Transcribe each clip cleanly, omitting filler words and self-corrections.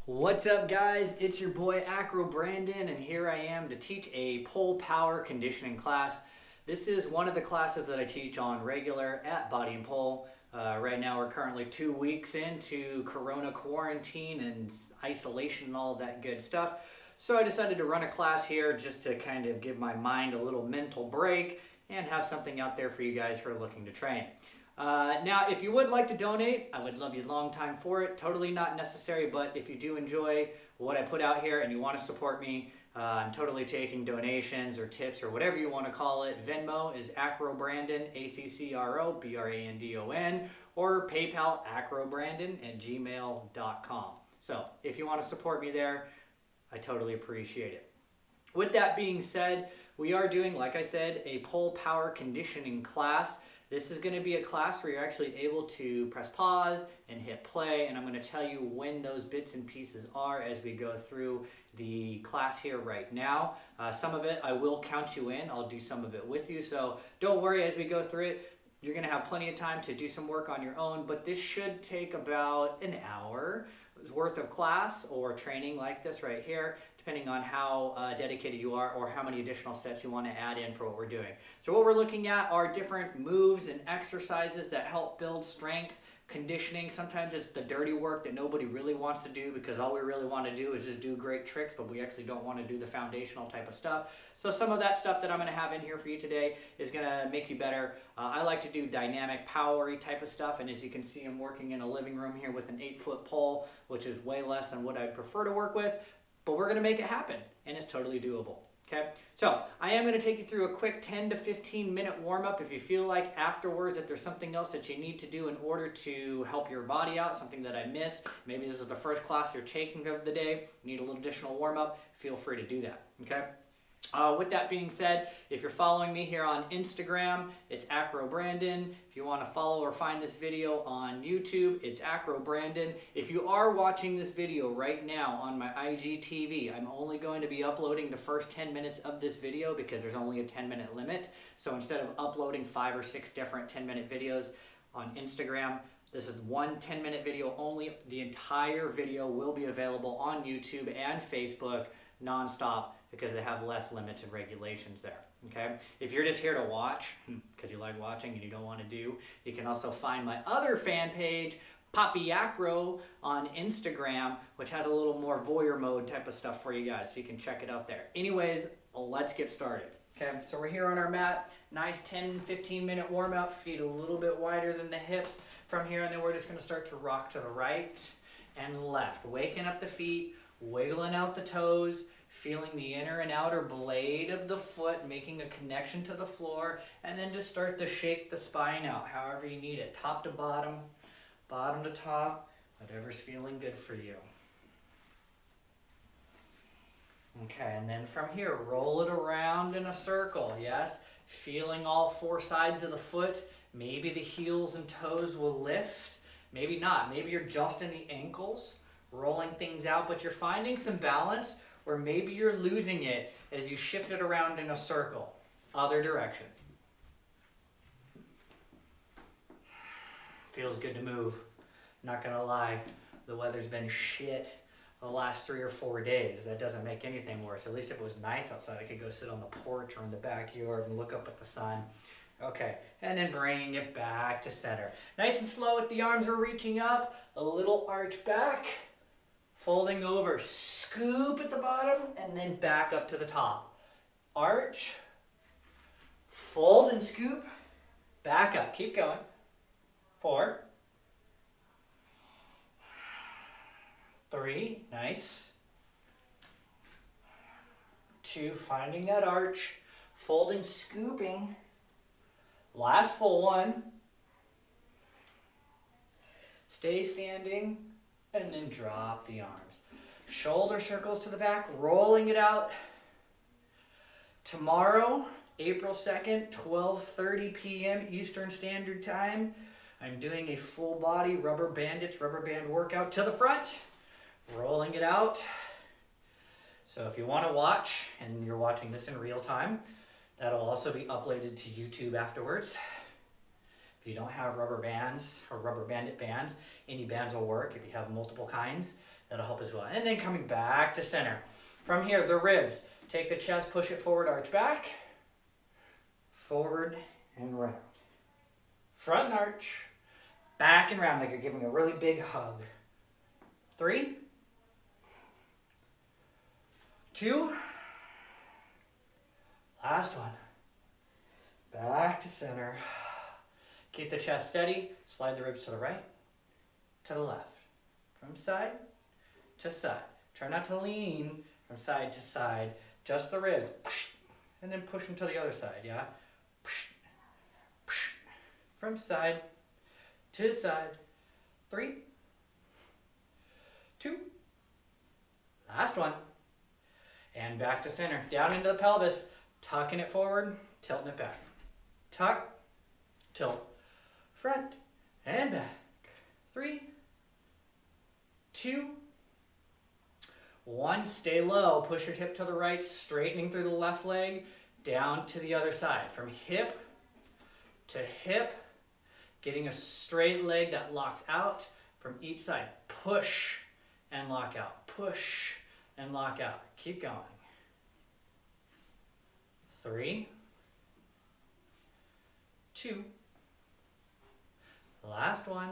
What's up, guys? It's your boy Acro Brandon, and here I am to teach a pole power conditioning class. This is one of the classes that I teach on regular at Body and Pole. Right now we're currently 2 weeks into Corona quarantine and isolation and all of that good stuff. So I decided to run a class here just to kind of give my mind a little mental break and have something out there for you guys who are looking to train. Now, if you would like to donate, I would love you a long time for it. Totally not necessary, but if you do enjoy what I put out here and you want to support me, I'm totally taking donations or tips or whatever you want to call it. Venmo is acrobrandon, ACCROBRANDON, or PayPal acrobrandon@gmail.com. So if you want to support me there, I totally appreciate it. With that being said, we are doing, like I said, a pole power conditioning class. This is going to be a class where you're actually able to press pause and hit play, and I'm going to tell you when those bits and pieces are as we go through the class here right now. Some of it I will count you in. I'll do some of it with you, so don't worry as we go through it. You're going to have plenty of time to do some work on your own, but this should take about an hour worth of class or training like this right here, depending on how dedicated you are or how many additional sets you want to add in for what we're doing. So what we're looking at are different moves and exercises that help build strength, conditioning. Sometimes it's the dirty work that nobody really wants to do because all we really want to do is just do great tricks, but we actually don't want to do the foundational type of stuff. So some of that stuff that I'm going to have in here for you today is going to make you better. I like to do dynamic, powery type of stuff, and as you can see, I'm working in a living room here with an 8-foot pole, which is way less than what I'd prefer to work with, but we're going to make it happen, and it's totally doable. Okay, so I am going to take you through a quick 10 to 15 minute warm-up. If you feel like afterwards that there's something else that you need to do in order to help your body out, something that I missed, maybe this is the first class you're taking of the day, you need a little additional warm-up, feel free to do that. Okay. With that being said, if you're following me here on Instagram, it's Acro Brandon. If you want to follow or find this video on YouTube, it's Acro Brandon. If you are watching this video right now on my IGTV, I'm only going to be uploading the first 10 minutes of this video because there's only a 10-minute limit. So instead of uploading 5 or 6 different 10-minute videos on Instagram, this is one 10-minute video only. The entire video will be available on YouTube and Facebook nonstop, because they have less limits and regulations there. Okay, if you're just here to watch because you like watching and you don't want to do, you can also find my other fan page, Poppy Acro, on Instagram, which has a little more voyeur mode type of stuff for you guys, so you can check it out there. Anyways, let's get started. Okay, so we're here on our mat, nice 10-15 minute warm up, feet a little bit wider than the hips from here, and then we're just going to start to rock to the right and left, waking up the feet, wiggling out the toes, feeling the inner and outer blade of the foot, making a connection to the floor, and then just start to shake the spine out however you need it, top to bottom, bottom to top, whatever's feeling good for you. Okay, and then from here, roll it around in a circle, yes? Feeling all 4 sides of the foot. Maybe the heels and toes will lift, maybe not. Maybe you're just in the ankles, rolling things out, but you're finding some balance, or maybe you're losing it as you shift it around in a circle. Other direction. Feels good to move. Not gonna lie, the weather's been shit the last 3 or 4 days. That doesn't make anything worse. At least if it was nice outside, I could go sit on the porch or in the backyard and look up at the sun. Okay, and then bringing it back to center. Nice and slow with the arms, we're reaching up, a little arch back, folding over, scoop at the bottom, and then back up to the top. Arch, fold and scoop, back up. Keep going. 4, 3, nice. 2, finding that arch, folding, scooping. Last full one. Stay standing, and then drop the arms. Shoulder circles to the back, rolling it out. Tomorrow, April 2nd, 12:30 p.m. Eastern Standard Time, I'm doing a full body rubber band workout to the front, rolling it out. So if you want to watch, and you're watching this in real time, that'll also be uploaded to YouTube afterwards. If you don't have rubber bands or rubber bandit bands, any bands will work if you have multiple kinds. That'll help as well. And then coming back to center. From here, the ribs. Take the chest, push it forward, arch back. Forward and round. Front and arch. Back and round like you're giving a really big hug. 3, 2, last one. Back to center. Keep the chest steady. Slide the ribs to the right, to the left. From side to side. Try not to lean from side to side. Just the ribs. And then push them to the other side, yeah? From side to side. 3, 2, last one. And back to center. Down into the pelvis. Tucking it forward, tilting it back. Tuck, tilt, front, and back. 3, 2, 1. Stay low. Push your hip to the right, straightening through the left leg, down to the other side. From hip to hip, getting a straight leg that locks out from each side. Push and lock out. Push and lock out. Keep going. 3, 2, last one.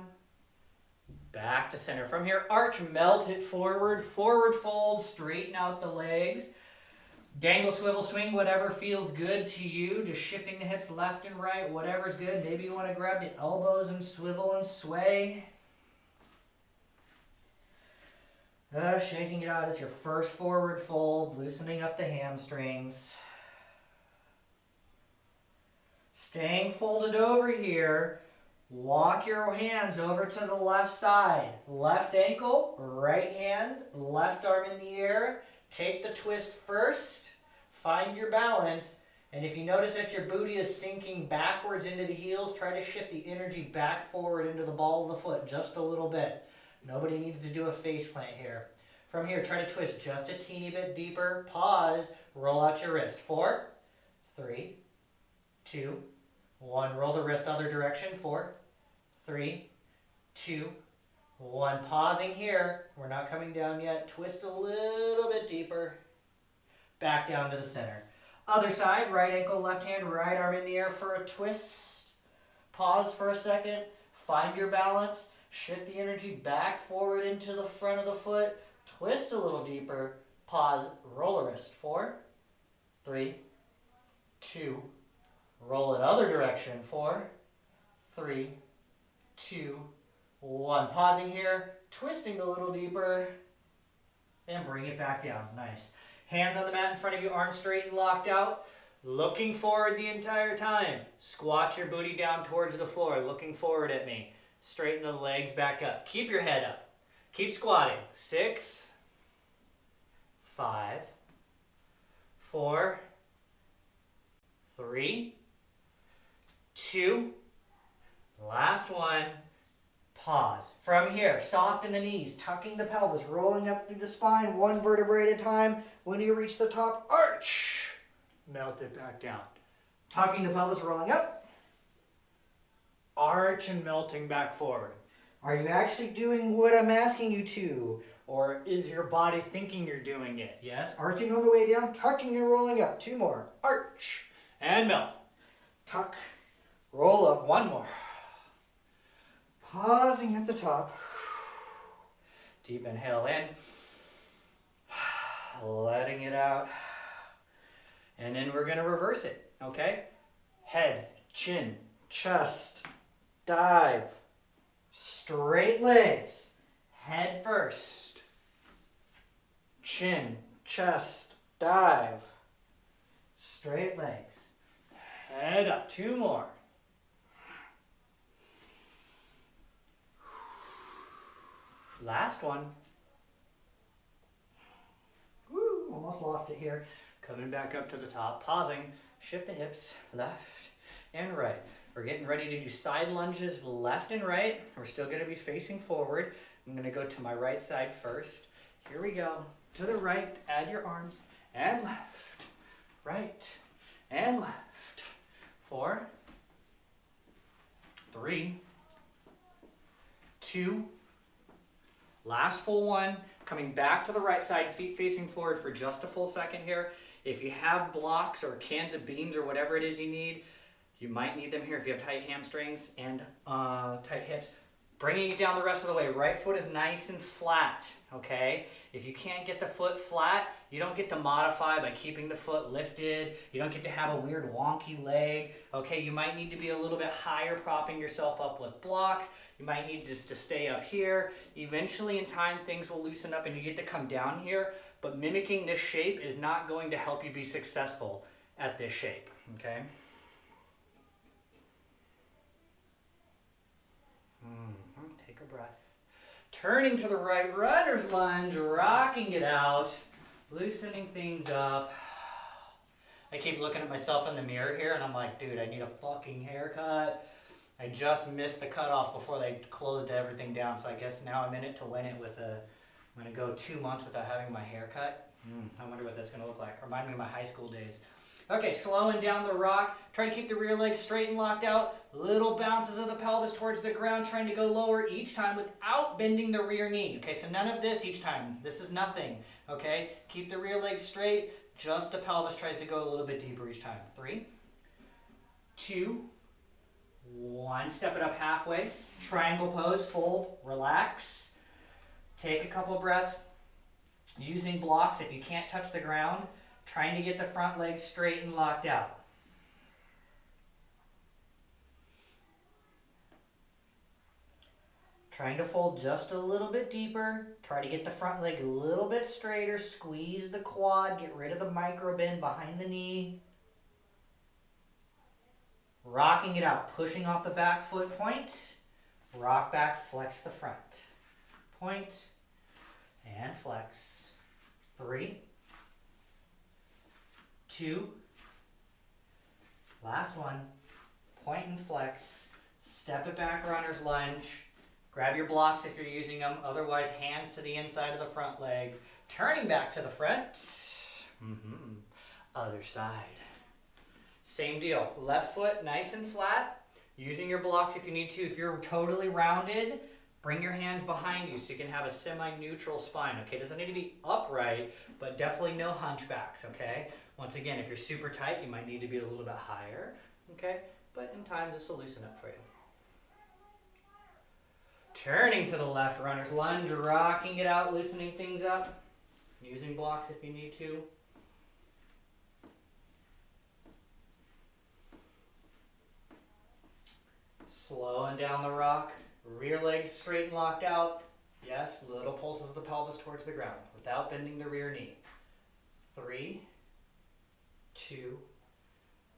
Back to center. From here, arch, melt it forward. Forward fold, straighten out the legs. Dangle, swivel, swing, whatever feels good to you. Just shifting the hips left and right, whatever's good. Maybe you want to grab the elbows and swivel and sway. Shaking it out as your first forward fold, loosening up the hamstrings. Staying folded over here. Walk your hands over to the left side. Left ankle, right hand, left arm in the air. Take the twist first. Find your balance. And if you notice that your booty is sinking backwards into the heels, try to shift the energy back forward into the ball of the foot just a little bit. Nobody needs to do a face plant here. From here, try to twist just a teeny bit deeper. Pause. Roll out your wrist. 4, 3, 2, 1. Roll the wrist other direction. 4, 3, 2, 1. Pausing here. We're not coming down yet. Twist a little bit deeper. Back down to the center. Other side. Right ankle, left hand, right arm in the air for a twist. Pause for a second. Find your balance. Shift the energy back forward into the front of the foot. Twist a little deeper. Pause. Roll a wrist. 4, 3, 2, roll it other direction. 4, 3, 2, 1. Pausing here, twisting a little deeper, and bring it back down. Nice. Hands on the mat in front of you, arms straight and locked out. Looking forward the entire time. Squat your booty down towards the floor, looking forward at me. Straighten the legs back up. Keep your head up. Keep squatting. 6, 5, 4, 3, 2, last one. Pause. From here, soften the knees, tucking the pelvis, rolling up through the spine, one vertebrae at a time. When you reach the top, arch. Melt it back down. Tucking the pelvis, rolling up. Arch and melting back forward. Are you actually doing what I'm asking you to? Or is your body thinking you're doing it? Yes. Arching on the way down, tucking and rolling up. 2 more. Arch and melt. Tuck, roll up. 1 more. Pausing at the top. Deep inhale in. Letting it out. And then we're going to reverse it, okay? Head, chin, chest, dive. Straight legs. Head first. Chin, chest, dive. Straight legs. Head up. 2 more. Last one. Woo, almost lost it here. Coming back up to the top, pausing, shift the hips left and right. We're getting ready to do side lunges left and right. We're still going to be facing forward. I'm going to go to my right side first. Here we go. To the right, add your arms, and left, right, and left. 4, 3, 2, last full one. Coming back to the right side, feet facing forward for just a full second here. If you have blocks or cans of beans or whatever it is you need, you might need them here if you have tight hamstrings and tight hips. Bringing it down the rest of the way. Right foot is nice and flat, okay? If you can't get the foot flat, you don't get to modify by keeping the foot lifted. You don't get to have a weird wonky leg, okay? You might need to be a little bit higher, propping yourself up with blocks. You might need just to stay up here. Eventually in time, things will loosen up and you get to come down here, but mimicking this shape is not going to help you be successful at this shape, okay? Take a breath. Turning to the right, runner's lunge, rocking it out, loosening things up. I keep looking at myself in the mirror here and I'm like, dude, I need a fucking haircut. I just missed the cutoff before they closed everything down, so I guess now I'm in it to win it with a, I'm gonna go 2 months without having my hair cut. I wonder what that's gonna look like. Remind me of my high school days. Okay, slowing down the rock. Try to keep the rear leg straight and locked out. Little bounces of the pelvis towards the ground, trying to go lower each time without bending the rear knee. Okay, so none of this each time. This is nothing, okay? Keep the rear leg straight. Just the pelvis tries to go a little bit deeper each time. 3, 2, 1. Step it up halfway. Triangle pose, fold, relax. Take a couple breaths. Using blocks if you can't touch the ground. Trying to get the front leg straight and locked out. Trying to fold just a little bit deeper. Try to get the front leg a little bit straighter. Squeeze the quad. Get rid of the micro bend behind the knee. Rocking it out. Pushing off the back foot. Point. Rock back. Flex the front. Point. And flex. 3, 2, last one, point and flex, step it back, runner's lunge, grab your blocks if you're using them, otherwise hands to the inside of the front leg, turning back to the front, other side. Same deal, left foot nice and flat, using your blocks if you need to. If you're totally rounded, bring your hands behind you so you can have a semi-neutral spine, okay? Doesn't need to be upright, but definitely no hunchbacks, okay? Once again, if you're super tight, you might need to be a little bit higher, okay? But in time, this will loosen up for you. Turning to the left, runner's lunge, rocking it out, loosening things up, using blocks if you need to. Slowing down the rock. Rear leg straight and locked out. Yes, little pulses of the pelvis towards the ground without bending the rear knee. 3, 2,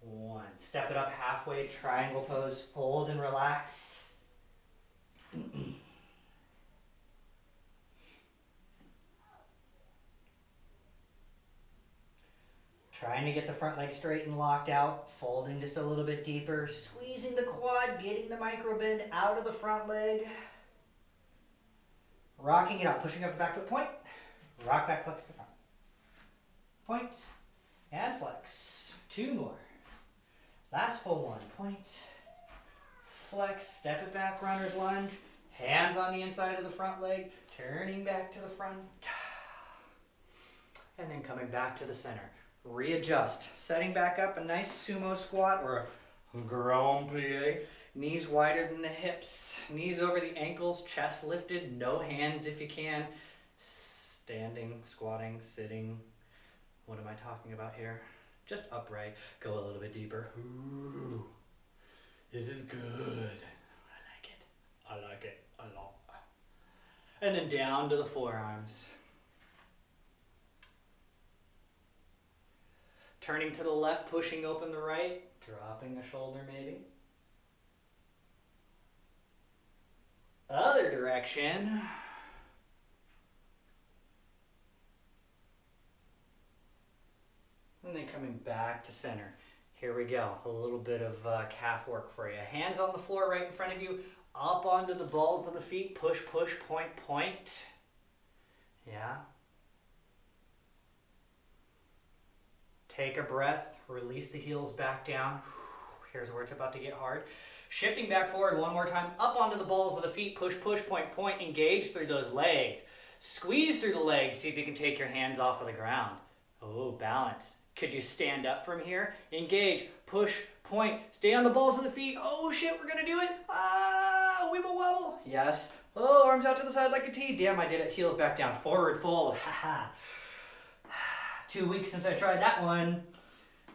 1. Step it up halfway, triangle pose, fold and relax. Trying to get the front leg straight and locked out, folding just a little bit deeper, squeezing the quad, getting the micro bend out of the front leg. Rocking it out, pushing up the back foot, point, rock back, flex the front. Point, and flex. 2 more. Last full one, point, flex, step it back, runner's lunge, hands on the inside of the front leg, turning back to the front, and then coming back to the center. Readjust, setting back up a nice sumo squat or a grand plie. Knees wider than the hips, knees over the ankles, chest lifted, no hands if you can. Standing, squatting, sitting. What am I talking about here? Just upright, go a little bit deeper. Ooh, this is good. I like it. I like it a lot. And then down to the forearms. Turning to the left, pushing open the right, dropping a shoulder maybe. Other direction. And then coming back to center. Here we go, a little bit of calf work for you. Hands on the floor right in front of you, up onto the balls of the feet, push, push, point, point. Yeah. Take a breath, release the heels back down. Here's where it's about to get hard. Shifting back forward one more time, up onto the balls of the feet, push, push, point, point, engage through those legs. Squeeze through the legs. See if you can take your hands off of the ground. Oh, balance. Could you stand up from here? Engage, push, point. Stay on the balls of the feet. Oh shit, we're gonna do it. Ah, wibble wobble. Yes. Oh, arms out to the side like a T. Damn, I did it. Heels back down. Forward fold. Haha. 2 weeks since I tried that one.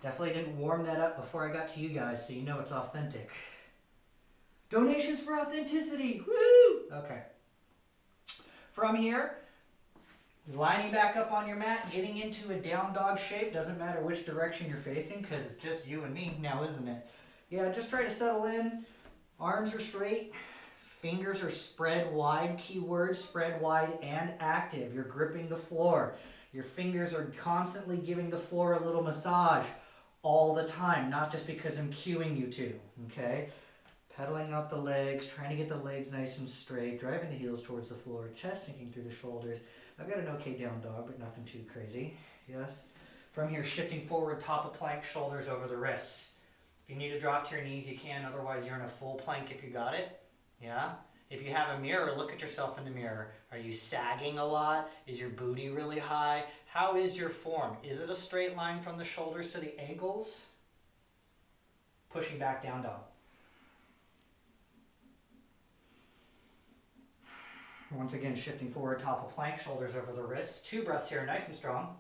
Definitely didn't warm that up before I got to you guys, so you know it's authentic. Donations for authenticity. Woo! Okay. From here, lining back up on your mat, getting into a down dog shape. Doesn't matter which direction you're facing because it's just you and me now, isn't it? Yeah, just try to settle in. Arms are straight. Fingers are spread wide. Keyword, spread wide and active. You're gripping the floor. Your fingers are constantly giving the floor a little massage all the time, not just because I'm cueing you to, okay? Pedaling out the legs, trying to get the legs nice and straight, driving the heels towards the floor, chest sinking through the shoulders. I've got an okay down dog, but nothing too crazy. Yes. From here, shifting forward, top of plank, shoulders over the wrists. If you need to drop to your knees, you can. Otherwise, you're in a full plank if you got it. Yeah. If you have a mirror, look at yourself in the mirror. Are you sagging a lot? Is your booty really high? How is your form? Is it a straight line from the shoulders to the ankles? Pushing back down dog. Once again, shifting forward, top of plank, shoulders over the wrists. 2 breaths here, nice and strong.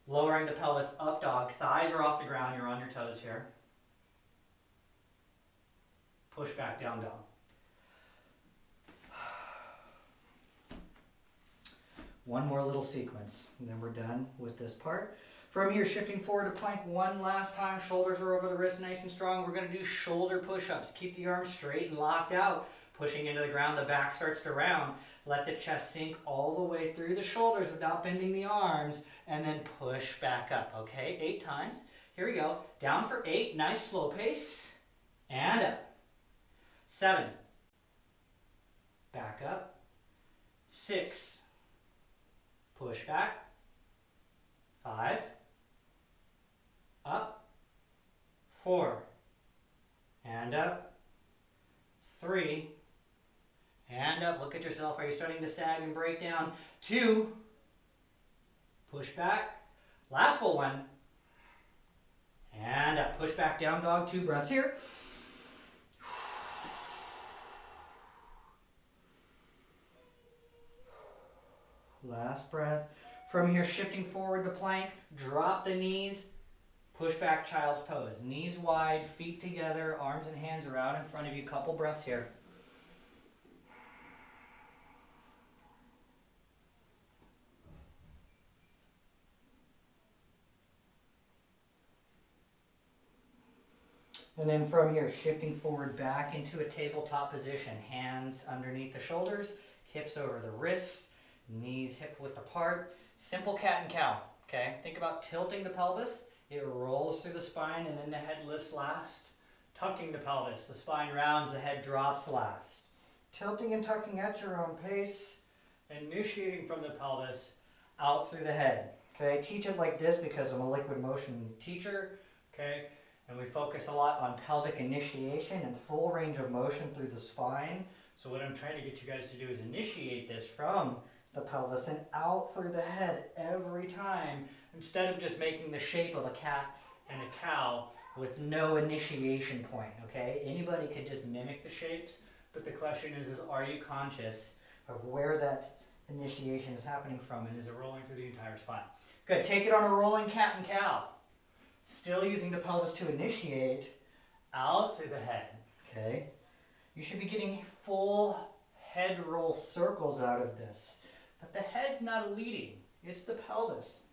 Lowering the pelvis, up dog. Thighs are off the ground, you're on your toes here. Push back down dog. One more little sequence, and then we're done with this part. From here, shifting forward to plank one last time. Shoulders are over the wrist, nice and strong. We're going to do shoulder push-ups. Keep the arms straight and locked out. Pushing into the ground, the back starts to round. Let the chest sink all the way through the shoulders without bending the arms, and then push back up, okay? 8 times. Here we go. Down for 8, nice slow pace. And up. 7. Back up. 6. Push back. 5. Up. 4. And up. 3. And up. Look at yourself. Are you starting to sag and break down? 2. Push back. Last full one. And up. Push back down dog. 2 breaths here. Last breath. From here, shifting forward to plank, drop the knees, push back child's pose. Knees wide, feet together, arms and hands are out in front of you. Couple breaths here. And then from here, shifting forward back into a tabletop position. Hands underneath the shoulders, hips over the wrists, knees hip width apart. Simple cat and cow, okay? Think about tilting the pelvis. It rolls through the spine and then the head lifts last. Tucking the pelvis. The spine rounds, the head drops last. Tilting and tucking at your own pace. Initiating from the pelvis out through the head, okay? Teach it like this because I'm a liquid motion teacher, okay? And we focus a lot on pelvic initiation and full range of motion through the spine. So what I'm trying to get you guys to do is initiate this from the pelvis and out through the head every time, instead of just making the shape of a cat and a cow with no initiation point, okay? Anybody could just mimic the shapes, but the question is are you conscious of where that initiation is happening from, and is it rolling through the entire spine? Good, take it on a rolling cat and cow. Still using the pelvis to initiate out through the head, okay? You should be getting full head roll circles out of this. But the head's not leading, it's the pelvis.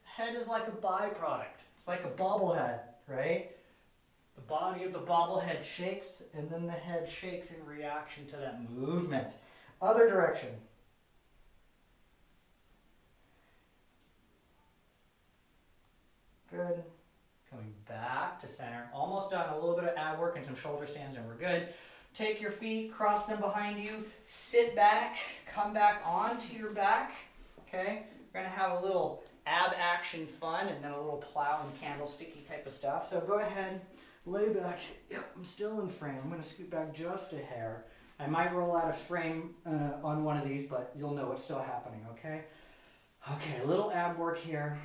The head is like a byproduct. It's like a bobblehead, right? The body of the bobblehead shakes, and then the head shakes in reaction to that movement. Other direction. Good. Coming back to center. Almost done. A little bit of ab work and some shoulder stands, and we're good. Take your feet, cross them behind you, sit back, come back onto your back, okay? We're going to have a little ab action fun and then a little plow and candlesticky type of stuff. So go ahead, lay back. Yep, I'm still in frame. I'm going to scoot back just a hair. I might roll out of frame on one of these, but you'll know what's still happening, okay? Okay, a little ab work here.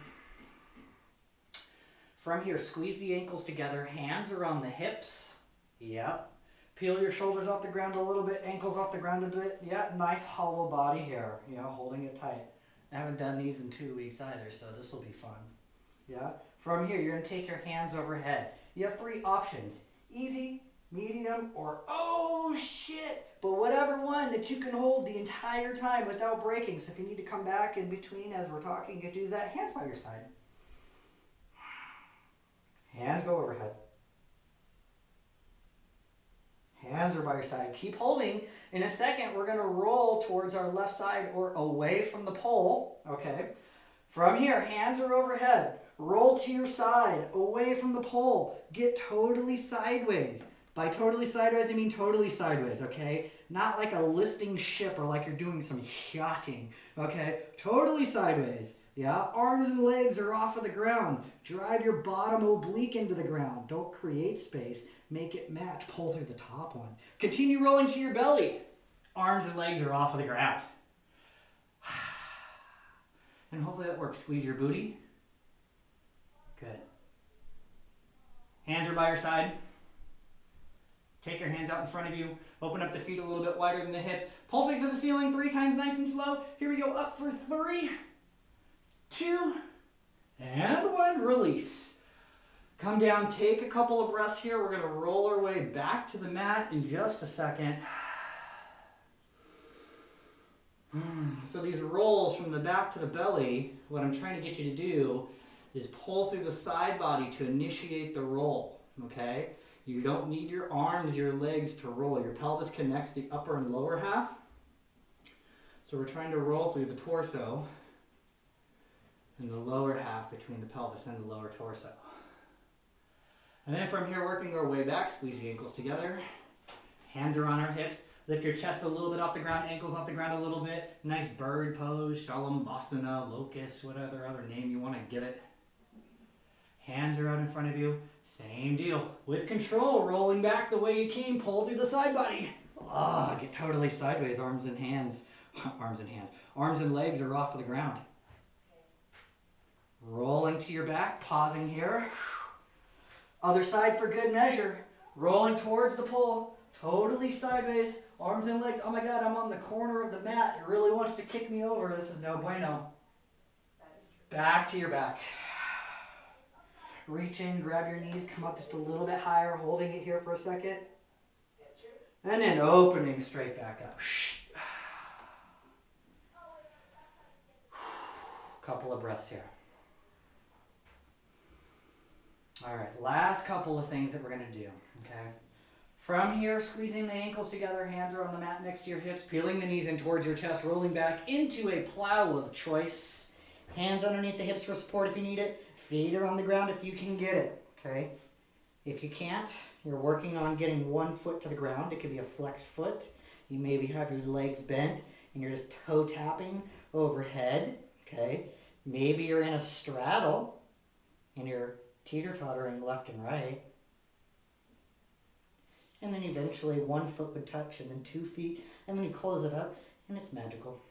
From here, squeeze the ankles together, hands around the hips. Yep. Peel your shoulders off the ground a little bit, ankles off the ground a bit. Yeah, nice hollow body here, you know, holding it tight. I haven't done these in 2 weeks either, so this will be fun. Yeah. From here, you're going to take your hands overhead. You have 3 options: easy, medium, or oh shit. But whatever one that you can hold the entire time without breaking. So if you need to come back in between as we're talking, you can do that. Hands by your side. Hands go overhead. Hands are by your side. Keep holding. In a second, we're going to roll towards our left side or away from the pole. Okay. From here, hands are overhead. Roll to your side, away from the pole. Get totally sideways. By totally sideways, I mean totally sideways, okay? Not like a listing ship or like you're doing some yachting, okay? Totally sideways, yeah? Arms and legs are off of the ground. Drive your bottom oblique into the ground. Don't create space. Make it match. Pull through the top one. Continue rolling to your belly. Arms and legs are off of the ground. And hopefully that works. Squeeze your booty. Good. Hands are by your side. Take your hands out in front of you. Open up the feet a little bit wider than the hips. Pulsing to the ceiling 3 times nice and slow. Here we go. Up for 3, 2, and 1. Release. Come down. Take a couple of breaths here. We're going to roll our way back to the mat in just a second. So these rolls from the back to the belly, what I'm trying to get you to do is pull through the side body to initiate the roll, okay? You don't need your arms, your legs to roll. Your pelvis connects the upper and lower half. So we're trying to roll through the torso and the lower half between the pelvis and the lower torso. And then from here, working our way back, squeeze the ankles together. Hands are on our hips. Lift your chest a little bit off the ground, ankles off the ground a little bit. Nice bird pose, Shalabhasana, locust, whatever other name you want to give it. Hands are out in front of you. Same deal. With control, rolling back the way you came, pull through the side body. Ah, get totally sideways, arms and hands. Arms and hands. Arms and legs are off of the ground. Rolling to your back, pausing here. Other side for good measure. Rolling towards the pole, totally sideways. Arms and legs. Oh my God, I'm on the corner of the mat. It really wants to kick me over. This is no bueno. Back to your back. Reach in, grab your knees, come up just a little bit higher, holding it here for a second. And then opening straight back up. Couple of breaths here. All right, last couple of things that we're going to do, okay? From here, squeezing the ankles together, hands are on the mat next to your hips, peeling the knees in towards your chest, rolling back into a plow of choice. Hands underneath the hips for support if you need it. Feet are on the ground if you can get it, okay? If you can't, you're working on getting one foot to the ground. It could be a flexed foot. You maybe have your legs bent and you're just toe tapping overhead, okay? Maybe you're in a straddle and you're teeter-tottering left and right. And then eventually one foot would touch and then 2 feet, and then you close it up and it's magical.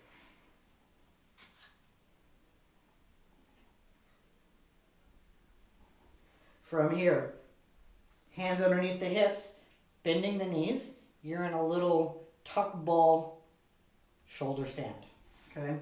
From here, hands underneath the hips, bending the knees. You're in a little tuck ball shoulder stand, okay?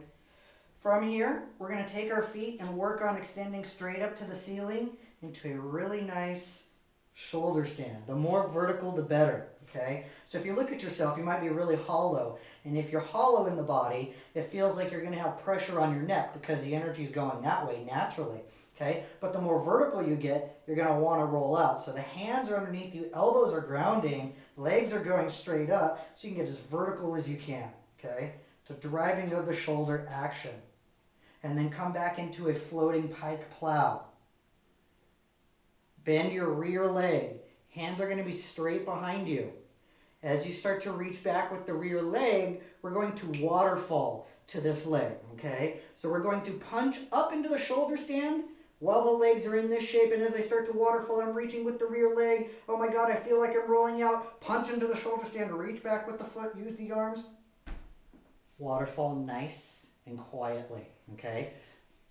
From here, we're going to take our feet and work on extending straight up to the ceiling into a really nice shoulder stand. The more vertical, the better, okay? So if you look at yourself, you might be really hollow. And if you're hollow in the body, it feels like you're going to have pressure on your neck because the energy is going that way naturally. Okay, but the more vertical you get, you're going to want to roll out. So the hands are underneath you, elbows are grounding, legs are going straight up, so you can get as vertical as you can. Okay, so driving of the shoulder action. And then come back into a floating pike plow. Bend your rear leg. Hands are going to be straight behind you. As you start to reach back with the rear leg, we're going to waterfall to this leg. Okay, so we're going to punch up into the shoulder stand, While the legs are in this shape, and as I start to waterfall, I'm reaching with the rear leg. Oh my God, I feel like I'm rolling out. Punch into the shoulder stand, reach back with the foot, use the arms. Waterfall nice and quietly, okay?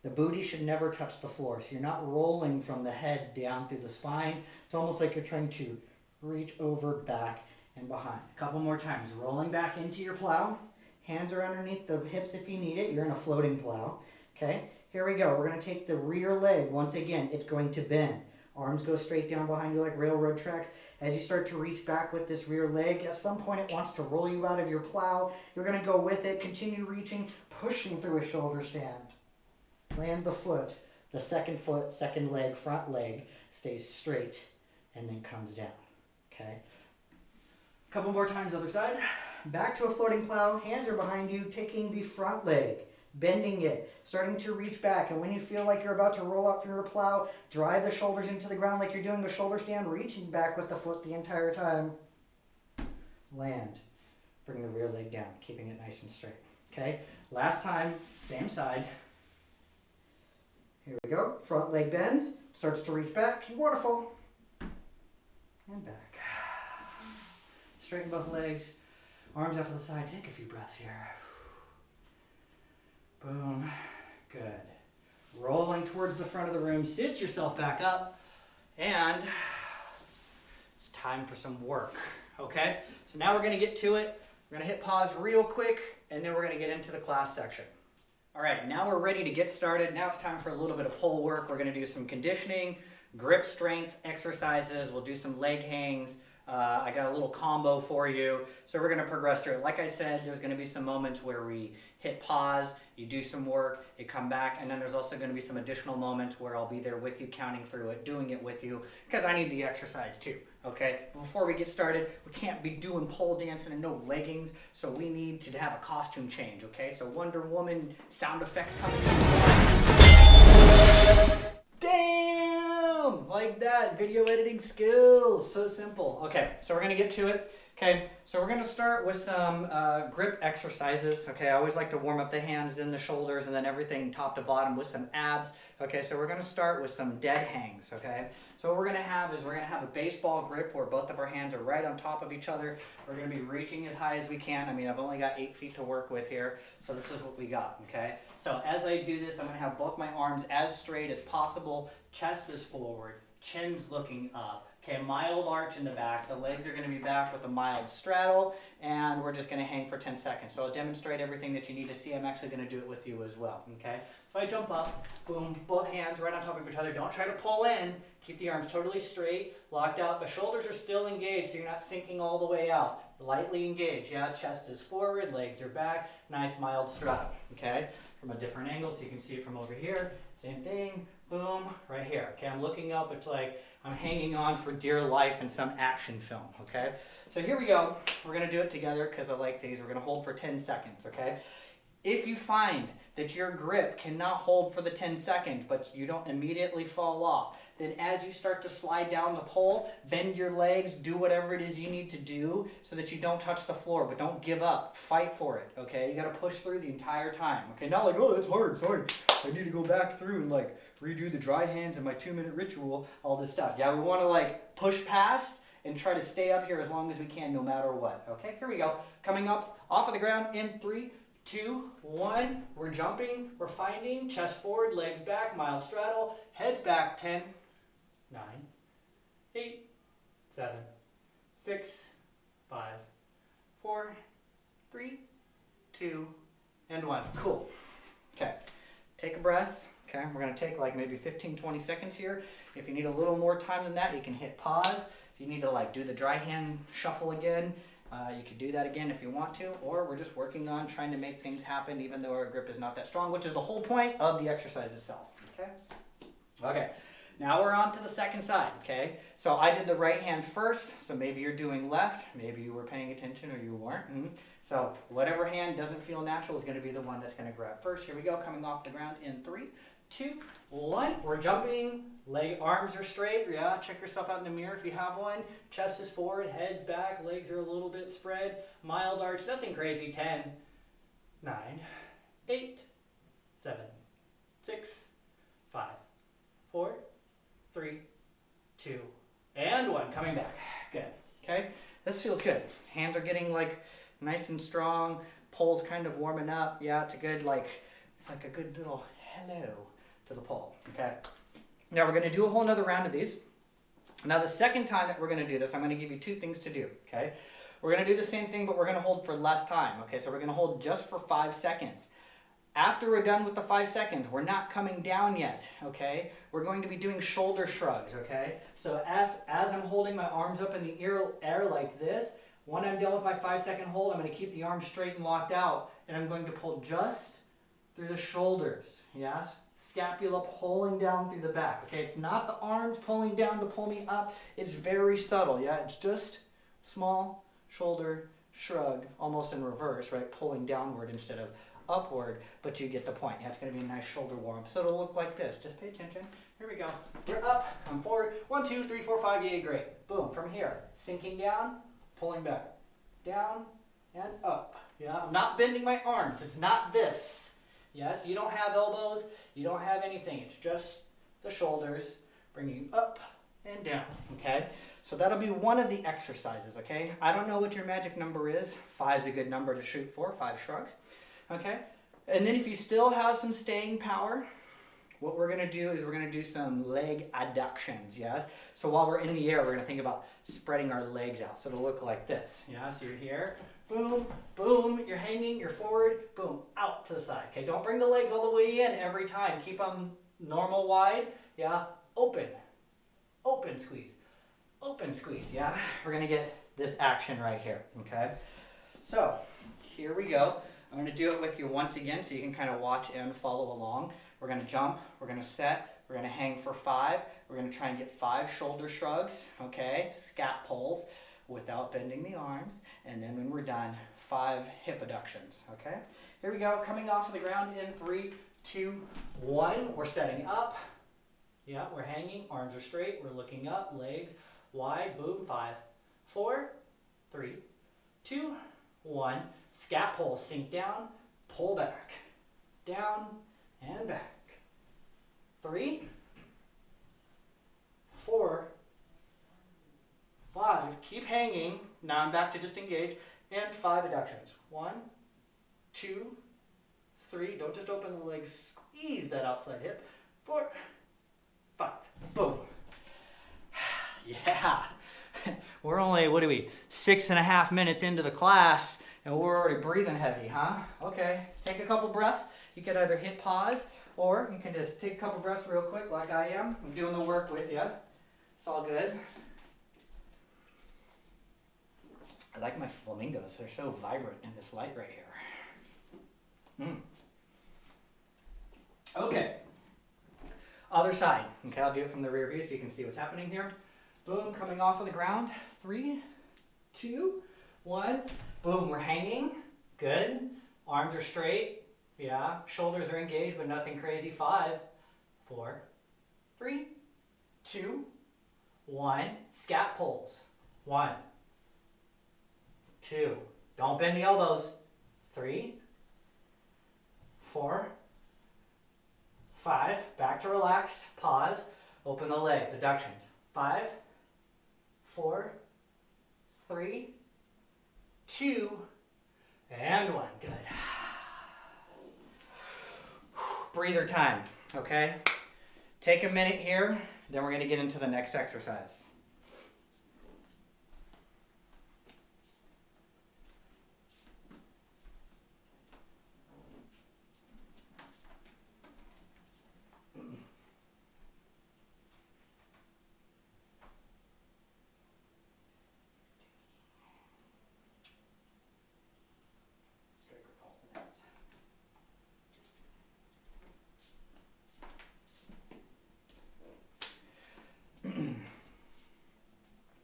The booty should never touch the floor, so you're not rolling from the head down through the spine. It's almost like you're trying to reach over, back, and behind. A couple more times, rolling back into your plow. Hands are underneath the hips if you need it. You're in a floating plow, okay? Here we go. We're going to take the rear leg. Once again, it's going to bend. Arms go straight down behind you like railroad tracks. As you start to reach back with this rear leg, at some point it wants to roll you out of your plow. You're going to go with it. Continue reaching, pushing through a shoulder stand. Land the foot. The second foot, second leg, front leg stays straight and then comes down, okay? A couple more times other side. Back to a floating plow. Hands are behind you, taking the front leg. Bending it, starting to reach back, and when you feel like you're about to roll out from your plow, drive the shoulders into the ground like you're doing a shoulder stand, reaching back with the foot the entire time. Land. Bring the rear leg down, keeping it nice and straight. Okay, last time, same side. Here we go. Front leg bends, starts to reach back, you waterfall. And back. Straighten both legs, arms out to the side, take a few breaths here. Boom. Good. Rolling towards the front of the room. Sit yourself back up. And it's time for some work. Okay? So now we're going to get to it. We're going to hit pause real quick, and then we're going to get into the class section. All right, now we're ready to get started. Now it's time for a little bit of pull work. We're going to do some conditioning, grip strength exercises. We'll do some leg hangs. I got a little combo for you. So we're going to progress through it. Like I said, there's going to be some moments where we hit pause, you do some work, you come back, and then there's also going to be some additional moments where I'll be there with you, counting through it, doing it with you, because I need the exercise too, okay? Before we get started, we can't be doing pole dancing and no leggings, so we need to have a costume change, okay? So Wonder Woman sound effects coming in. Damn! Like that, video editing skills, so simple. Okay, so we're gonna get to it. Okay, so we're gonna start with some grip exercises. Okay, I always like to warm up the hands, then the shoulders, and then everything top to bottom with some abs. Okay, so we're gonna start with some dead hangs, okay? So what we're gonna have is we're gonna have a baseball grip where both of our hands are right on top of each other. We're gonna be reaching as high as we can. I mean, I've only got 8 feet to work with here, so this is what we got, okay? So as I do this, I'm gonna have both my arms as straight as possible. Chest is forward, chin's looking up. Okay, mild arch in the back. The legs are going to be back with a mild straddle, and we're just going to hang for 10 seconds. So I'll demonstrate everything that you need to see. I'm actually going to do it with you as well, okay? So I jump up, boom, both hands right on top of each other. Don't try to pull in. Keep the arms totally straight, locked out. The shoulders are still engaged, so you're not sinking all the way out. Lightly engaged, yeah? Chest is forward, legs are back. Nice mild straddle, okay? From a different angle, so you can see it from over here. Same thing, boom, right here. Okay, I'm looking up. It's like I'm hanging on for dear life in some action film, okay? So here we go. We're going to do it together because I like these. We're going to hold for 10 seconds, okay? If you find that your grip cannot hold for the 10 seconds, but you don't immediately fall off, then as you start to slide down the pole, bend your legs, do whatever it is you need to do so that you don't touch the floor, but don't give up. Fight for it, okay? You got to push through the entire time, okay? Not like, oh, that's hard, sorry. I need to go back through and like redo the dry hands and my 2-minute ritual, all this stuff. Yeah, we want to like push past and try to stay up here as long as we can no matter what, okay? Here we go. Coming up off of the ground in 3, 2, 1. We're jumping, we're finding, chest forward, legs back, mild straddle, heads back, 10, 9, 8, 7, 6, 5, 4, 3, 2, and 1. Cool. Okay, take a breath. Okay, we're going to take like maybe 15, 20 seconds here. If you need a little more time than that, you can hit pause. If you need to like do the dry hand shuffle again, you could do that again if you want to, or we're just working on trying to make things happen even though our grip is not that strong, which is the whole point of the exercise itself, okay? Okay, now we're on to the second side, okay? So I did the right hand first, so maybe you're doing left, maybe you were paying attention or you weren't. So whatever hand doesn't feel natural is going to be the one that's going to grab first. Here we go, coming off the ground in 3, 2, 1. We're jumping. Arms are straight. Yeah, check yourself out in the mirror if you have one. Chest is forward, head's back, legs are a little bit spread. Mild arch, nothing crazy. 10, 9, 8, 7, 6, 5, this feels good. Hands are getting like nice and strong. Pole's kind of warming up. Yeah, it's a good like a good little hello to the pole. Okay. Now we're going to do a whole nother round of these. Now the second time that we're going to do this, I'm going to give you 2 things to do. Okay. We're going to do the same thing, but we're going to hold for less time. Okay. So we're going to hold just for 5 seconds. After we're done with the 5 seconds, we're not coming down yet, okay? We're going to be doing shoulder shrugs, okay? So as I'm holding my arms up in the air like this, when I'm done with my 5-second hold, I'm going to keep the arms straight and locked out, and I'm going to pull just through the shoulders, yes? Scapula pulling down through the back, okay? It's not the arms pulling down to pull me up. It's very subtle, yeah? It's just small shoulder shrug, almost in reverse, right? Pulling downward instead of upward, but you get the point. Yeah, it's going to be a nice shoulder warm. So it'll look like this. Just pay attention. Here we go. We're up. I'm forward. 1, 2, 3, 4, 5. Yay, great. Boom. From here, sinking down, pulling back, down and up. Yeah, I'm not bending my arms. It's not this. Yes, you don't have elbows. You don't have anything. It's just the shoulders bringing you up and down. Okay. So that'll be one of the exercises. Okay. I don't know what your magic number is. 5's a good number to shoot for. 5 shrugs. Okay, and then if you still have some staying power, what we're going to do is we're going to do some leg adductions, yes? So while we're in the air, we're going to think about spreading our legs out. So it'll look like this, yeah? So you're here, boom, boom, you're hanging, you're forward, boom, out to the side. Okay, don't bring the legs all the way in every time. Keep them normal wide, yeah? Open, open squeeze, yeah? We're going to get this action right here, okay? So here we go. I'm going to do it with you once again so you can kind of watch and follow along. We're going to jump, we're going to set, we're going to hang for 5. We're going to try and get 5 shoulder shrugs, okay, scat pulls without bending the arms. And then when we're done, 5 hip adductions, okay? Here we go, coming off of the ground in 3, 2, 1. We're setting up. Yeah, we're hanging, arms are straight, we're looking up, legs wide, boom, 5, 4, 3, 2, 1. Scat pull, sink down, pull back, down and back. 3, 4, 5. Keep hanging. Now I'm back to just engage. And 5 adductions. 1, 2, 3. Don't just open the legs. Squeeze that outside hip. 4, 5. Boom. Yeah. We're only, 6.5 minutes into the class. And we're already breathing heavy, huh? Okay, take a couple breaths. You could either hit pause, or you can just take a couple breaths real quick like I am. I'm doing the work with you. It's all good. I like my flamingos. They're so vibrant in this light right here. Okay. Other side. Okay, I'll do it from the rear view so you can see what's happening here. Boom, coming off of the ground. 3, 2, 1. Boom, we're hanging. Good. Arms are straight. Yeah. Shoulders are engaged, but nothing crazy. 5, 4, 3, 2, 1. Scat pulls. 1, 2. Don't bend the elbows. 3, 4, 5. Back to relaxed. Pause. Open the legs. Adductions. 5, 4, 3, 2, and 1. Good. Breather time, okay? Take a minute here, then we're going to get into the next exercise.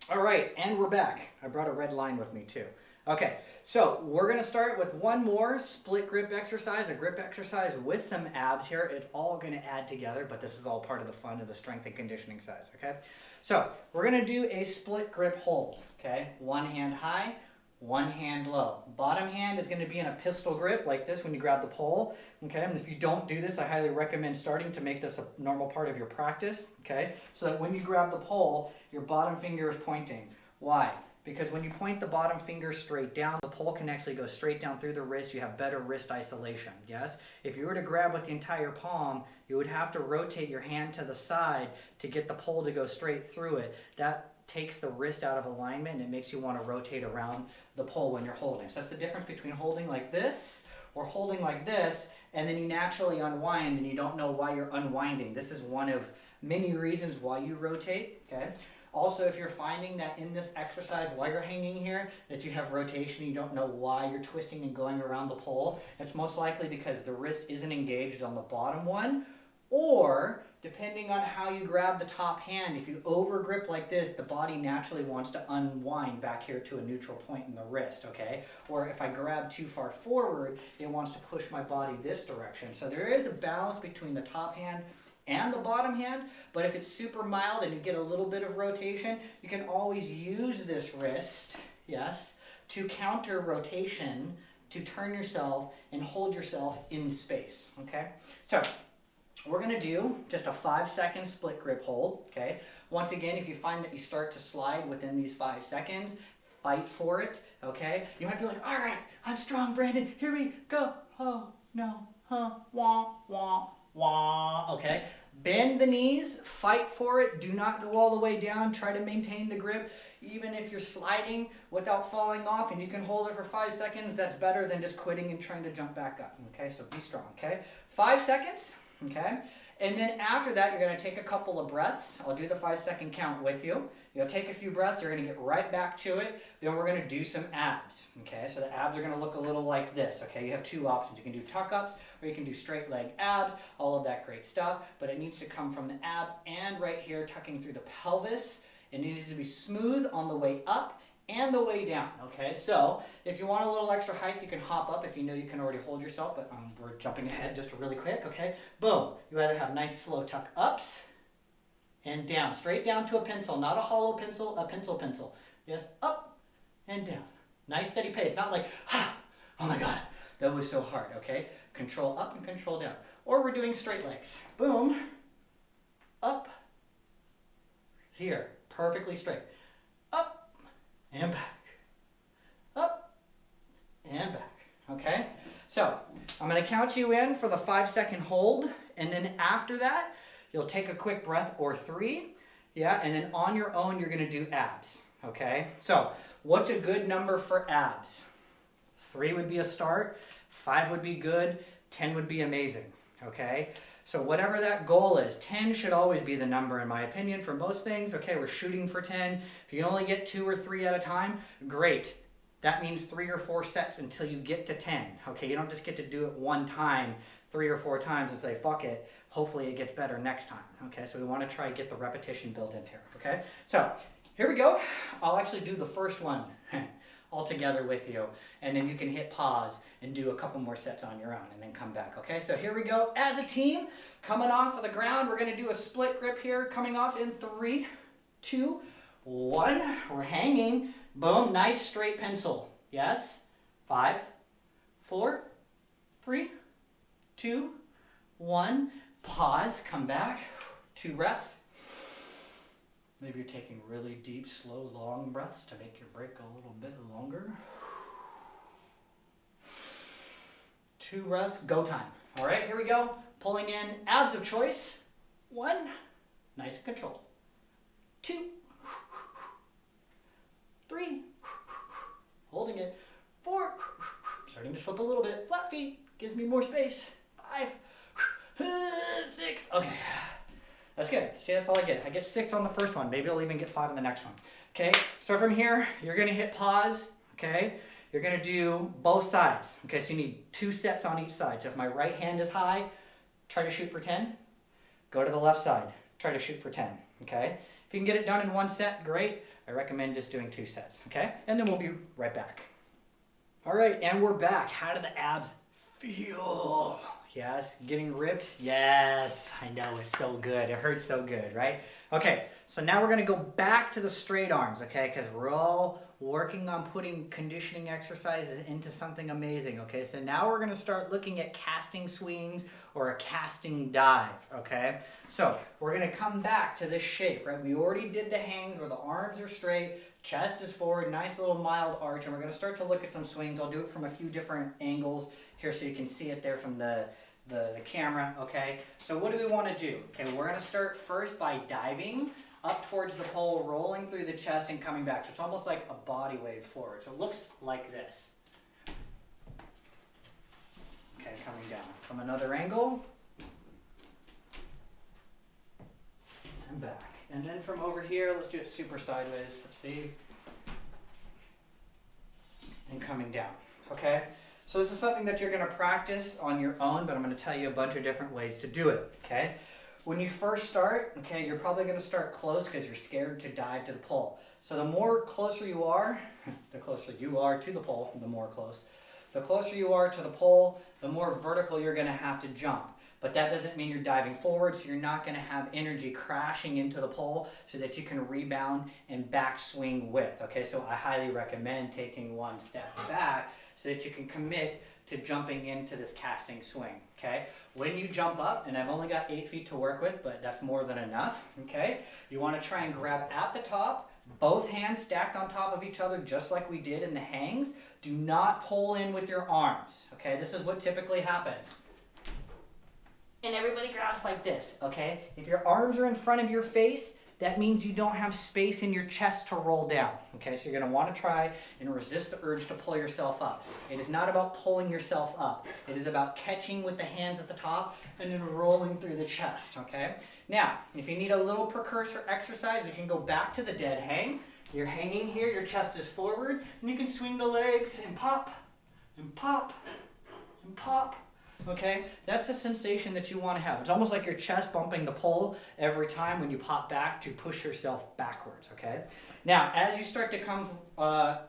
All right, and we're back. I brought a red line with me too. Okay, so we're going to start with one more split grip exercise, a grip exercise with some abs here. It's all going to add together, but this is all part of the fun of the strength and conditioning size, okay? So we're going to do a split grip hold, okay? One hand high, one hand low. Bottom hand is going to be in a pistol grip like this when you grab the pole, okay? And if you don't do this, I highly recommend starting to make this a normal part of your practice, okay? So that when you grab the pole, your bottom finger is pointing. Why? because when you point the bottom finger straight down, the pole can actually go straight down through the wrist. You have better wrist isolation, yes? If you were to grab with the entire palm, you would have to rotate your hand to the side to get the pole to go straight through it. That takes the wrist out of alignment and it makes you want to rotate around the pole when you're holding. So that's the difference between holding like this or holding like this, and then you naturally unwind and you don't know why you're unwinding. This is one of many reasons why you rotate, okay? Also, if you're finding that in this exercise while you're hanging here, that you have rotation, you don't know why you're twisting and going around the pole, it's most likely because the wrist isn't engaged on the bottom one, or depending on how you grab the top hand, if you over grip like this, the body naturally wants to unwind back here to a neutral point in the wrist, okay? Or if I grab too far forward, it wants to push my body this direction. So there is a balance between the top hand and the bottom hand, but if it's super mild and you get a little bit of rotation, you can always use this wrist, yes, to counter rotation, to turn yourself and hold yourself in space, okay? So we're gonna do just a 5-second split grip hold, okay? Once again, if you find that you start to slide within these 5 seconds, fight for it, okay? You might be like, all right, I'm strong, Brandon, here we go. Oh, no, wah, wah, wah, okay? Bend the knees, fight for it, do not go all the way down, try to maintain the grip. Even if you're sliding without falling off and you can hold it for 5 seconds, that's better than just quitting and trying to jump back up, okay? So be strong, okay? 5 seconds, okay? And then after that, you're gonna take a couple of breaths. I'll do the 5-second count with you. You'll take a few breaths, you're gonna get right back to it. Then we're gonna do some abs, okay? So the abs are gonna look a little like this, okay? You have 2 options. You can do tuck-ups or you can do straight leg abs, all of that great stuff, but it needs to come from the ab and right here, tucking through the pelvis. It needs to be smooth on the way up and the way down, okay? So if you want a little extra height, you can hop up if you know you can already hold yourself, but we're jumping ahead just really quick, okay? Boom. You either have nice slow tuck ups and down, straight down to a pencil, not a hollow pencil, a pencil. Yes, up and down. Nice steady pace, not like, oh my God, that was so hard, okay? Control up and control down. Or we're doing straight legs. Boom, up, here, perfectly straight. Up and back, up and back, okay? So I'm gonna count you in for the 5-second hold, and then after that, you'll take a quick breath or 3, yeah, and then on your own, you're gonna do abs, okay? So what's a good number for abs? 3 would be a start, 5 would be good, 10 would be amazing, okay? So whatever that goal is, 10 should always be the number in my opinion for most things. Okay, we're shooting for 10. If you only get 2 or 3 at a time, great. That means 3 or 4 sets until you get to 10. Okay, you don't just get to do it one time, 3 or 4 times and say, fuck it. Hopefully it gets better next time. Okay, so we want to try to get the repetition built into here. Okay, so here we go. I'll actually do the first one all together with you, and then you can hit pause and do a couple more sets on your own and then come back, okay? So here we go as a team, coming off of the ground. We're gonna do a split grip here, coming off in 3, 2, 1. We're hanging, boom, nice straight pencil. Yes, 5, 4, 3, 2, 1. Pause, come back, 2 breaths. Maybe you're taking really deep, slow, long breaths to make your break a little bit longer. 2 breaths, go time. All right, here we go. Pulling in abs of choice. 1, nice and controlled. 2, 3, holding it. 4, starting to slip a little bit. Flat feet, gives me more space. 5, 6, okay. That's good. See, that's all I get. I get 6 on the first one. Maybe I'll even get 5 on the next one. Okay, so from here, you're gonna hit pause, okay? You're gonna do both sides. Okay, so you need 2 sets on each side. So if my right hand is high, try to shoot for 10. Go to the left side, try to shoot for 10, okay? If you can get it done in 1 set, great. I recommend just doing 2 sets, okay? And then we'll be right back. All right, and we're back. How do the abs feel? Yes, getting ripped? Yes, I know, it's so good. It hurts so good, right? Okay, so now we're gonna go back to the straight arms, okay? Because we're all working on putting conditioning exercises into something amazing, okay? So now we're gonna start looking at casting swings or a casting dive, okay? So we're gonna come back to this shape, right? We already did the hangs where the arms are straight, chest is forward, nice little mild arch, and we're gonna start to look at some swings. I'll do it from a few different angles here so you can see it there from the camera, okay? So what do we wanna do? Okay, we're gonna start first by diving up towards the pole, rolling through the chest and coming back. So it's almost like a body wave forward. So it looks like this. Okay, coming down. From another angle. And back. And then from over here, let's do it super sideways. See? And coming down. Okay? So this is something that you're going to practice on your own, but I'm going to tell you a bunch of different ways to do it. Okay? When you first start, okay, you're probably going to start close because you're scared to dive to the pole. So the more closer you are, the closer you are to the pole, the more close. The closer you are to the pole, the more vertical you're going to have to jump. But that doesn't mean you're diving forward, so you're not going to have energy crashing into the pole so that you can rebound and backswing with. Okay, so I highly recommend taking one step back so that you can commit to jumping into this casting swing, okay? When you jump up, and I've only got 8 feet to work with, but that's more than enough, okay? You wanna try and grab at the top, both hands stacked on top of each other, just like we did in the hangs. Do not pull in with your arms, okay? This is what typically happens. And everybody grabs like this, okay? If your arms are in front of your face, that means you don't have space in your chest to roll down, okay? So you're gonna wanna try and resist the urge to pull yourself up. It is not about pulling yourself up. It is about catching with the hands at the top and then rolling through the chest, okay? Now, if you need a little precursor exercise, we can go back to the dead hang. You're hanging here, your chest is forward, and you can swing the legs and pop, and pop, and pop. Okay, that's the sensation that you want to have. It's almost like your chest bumping the pole every time when you pop back to push yourself backwards, okay? Now, as you start to come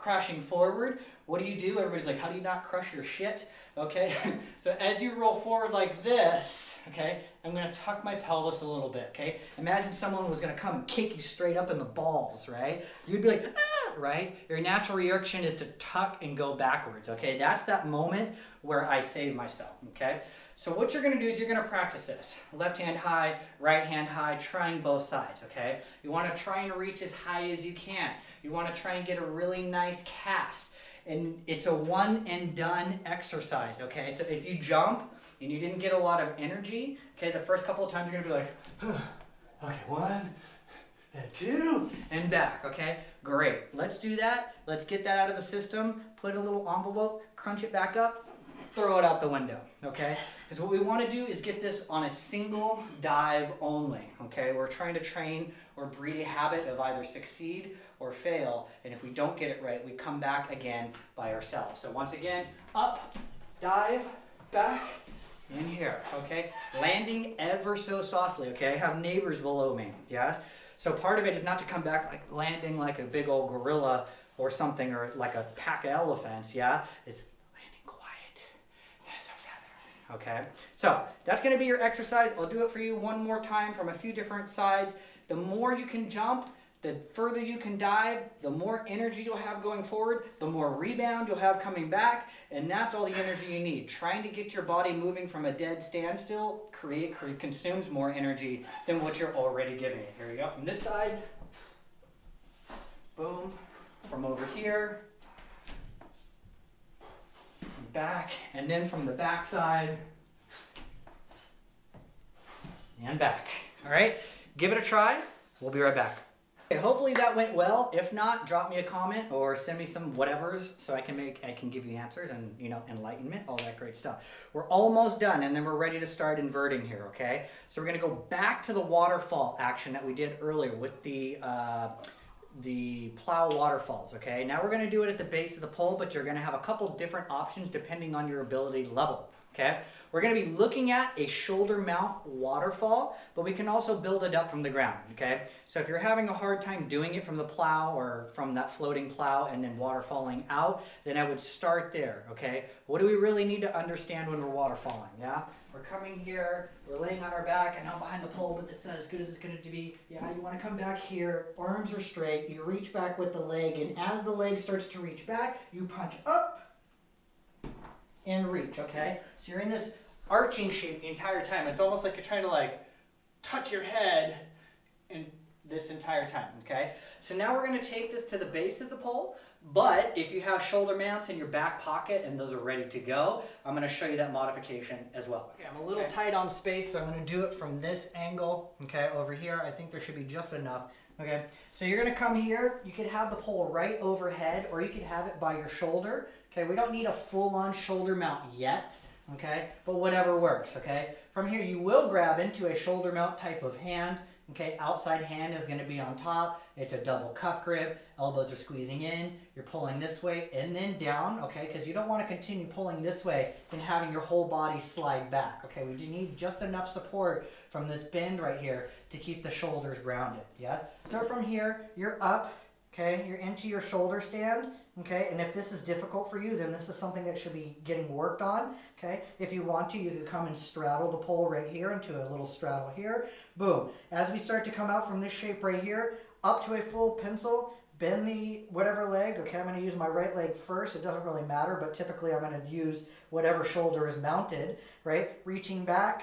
crashing forward, what do? Everybody's like, how do you not crush your shit? Okay, so as you roll forward like this, okay, I'm going to tuck my pelvis a little bit, okay? Imagine someone was going to come and kick you straight up in the balls, right? You'd be like, ah, right? Your natural reaction is to tuck and go backwards, okay? That's that moment where I save myself, okay? So what you're going to do is you're going to practice this. Left hand high, right hand high, trying both sides, okay? You want to try and reach as high as you can. You want to try and get a really nice cast. And it's a one and done exercise, okay? So if you jump and you didn't get a lot of energy, okay, the first couple of times you're gonna be like, okay, 1, and 2, and back, okay? Great, let's do that. Let's get that out of the system, put a little envelope, crunch it back up, throw it out the window, okay? Because what we wanna do is get this on a single dive only, okay? We're trying to train or breed a habit of either succeed or fail, and if we don't get it right, we come back again by ourselves. So once again, up, dive, back, in here, okay? Landing ever so softly, okay? I have neighbors below me, yes? So part of it is not to come back like landing like a big old gorilla or something, or like a pack of elephants, yeah? It's landing quiet as a feather, okay? So that's gonna be your exercise. I'll do it for you one more time from a few different sides. The more you can jump, the further you can dive, the more energy you'll have going forward, the more rebound you'll have coming back, and that's all the energy you need. Trying to get your body moving from a dead standstill consumes more energy than what you're already giving it. Here we go, from this side, boom, from over here, back, and then from the back side, and back. All right, give it a try. We'll be right back. Okay, hopefully that went well. If not, drop me a comment or send me some whatevers so I can give you answers and, you know, enlightenment, all that great stuff. We're almost done, and then we're ready to start inverting here, okay? So we're gonna go back to the waterfall action that we did earlier with the plow waterfalls, okay? Now we're gonna do it at the base of the pole, but you're gonna have a couple different options depending on your ability level, okay? We're gonna be looking at a shoulder mount waterfall, but we can also build it up from the ground, okay? So if you're having a hard time doing it from the plow or from that floating plow and then waterfalling out, then I would start there, okay? What do we really need to understand when we're waterfalling, yeah? We're coming here, we're laying on our back and I'm behind the pole, but it's not as good as it's going to be. Yeah, you want to come back here, arms are straight, you reach back with the leg, and as the leg starts to reach back, you punch up and reach, okay? So you're in this arching shape the entire time. It's almost like you're trying to like touch your head in this entire time, okay? So now we're going to take this to the base of the pole, but if you have shoulder mounts in your back pocket and those are ready to go, I'm going to show you that modification as well. Okay, I'm a little tight on space, so I'm going to do it from this angle, okay, over here. I think there should be just enough. Okay, so you're going to come here. You could have the pole right overhead, or you could have it by your shoulder. Okay, we don't need a full-on shoulder mount yet, okay, but whatever works, okay? From here, you will grab into a shoulder mount type of hand, okay? Outside hand is going to be on top. It's a double cup grip. Elbows are squeezing in. You're pulling this way and then down, okay, because you don't want to continue pulling this way and having your whole body slide back, okay? We need just enough support from this bend right here to keep the shoulders grounded, yes? So from here, you're up, okay? You're into your shoulder stand, okay? And if this is difficult for you, then this is something that should be getting worked on, okay? If you want to, you can come and straddle the pole right here into a little straddle here. Boom. As we start to come out from this shape right here, up to a full pencil, bend the whatever leg. Okay, I'm going to use my right leg first. It doesn't really matter, but typically I'm going to use whatever shoulder is mounted, right? Reaching back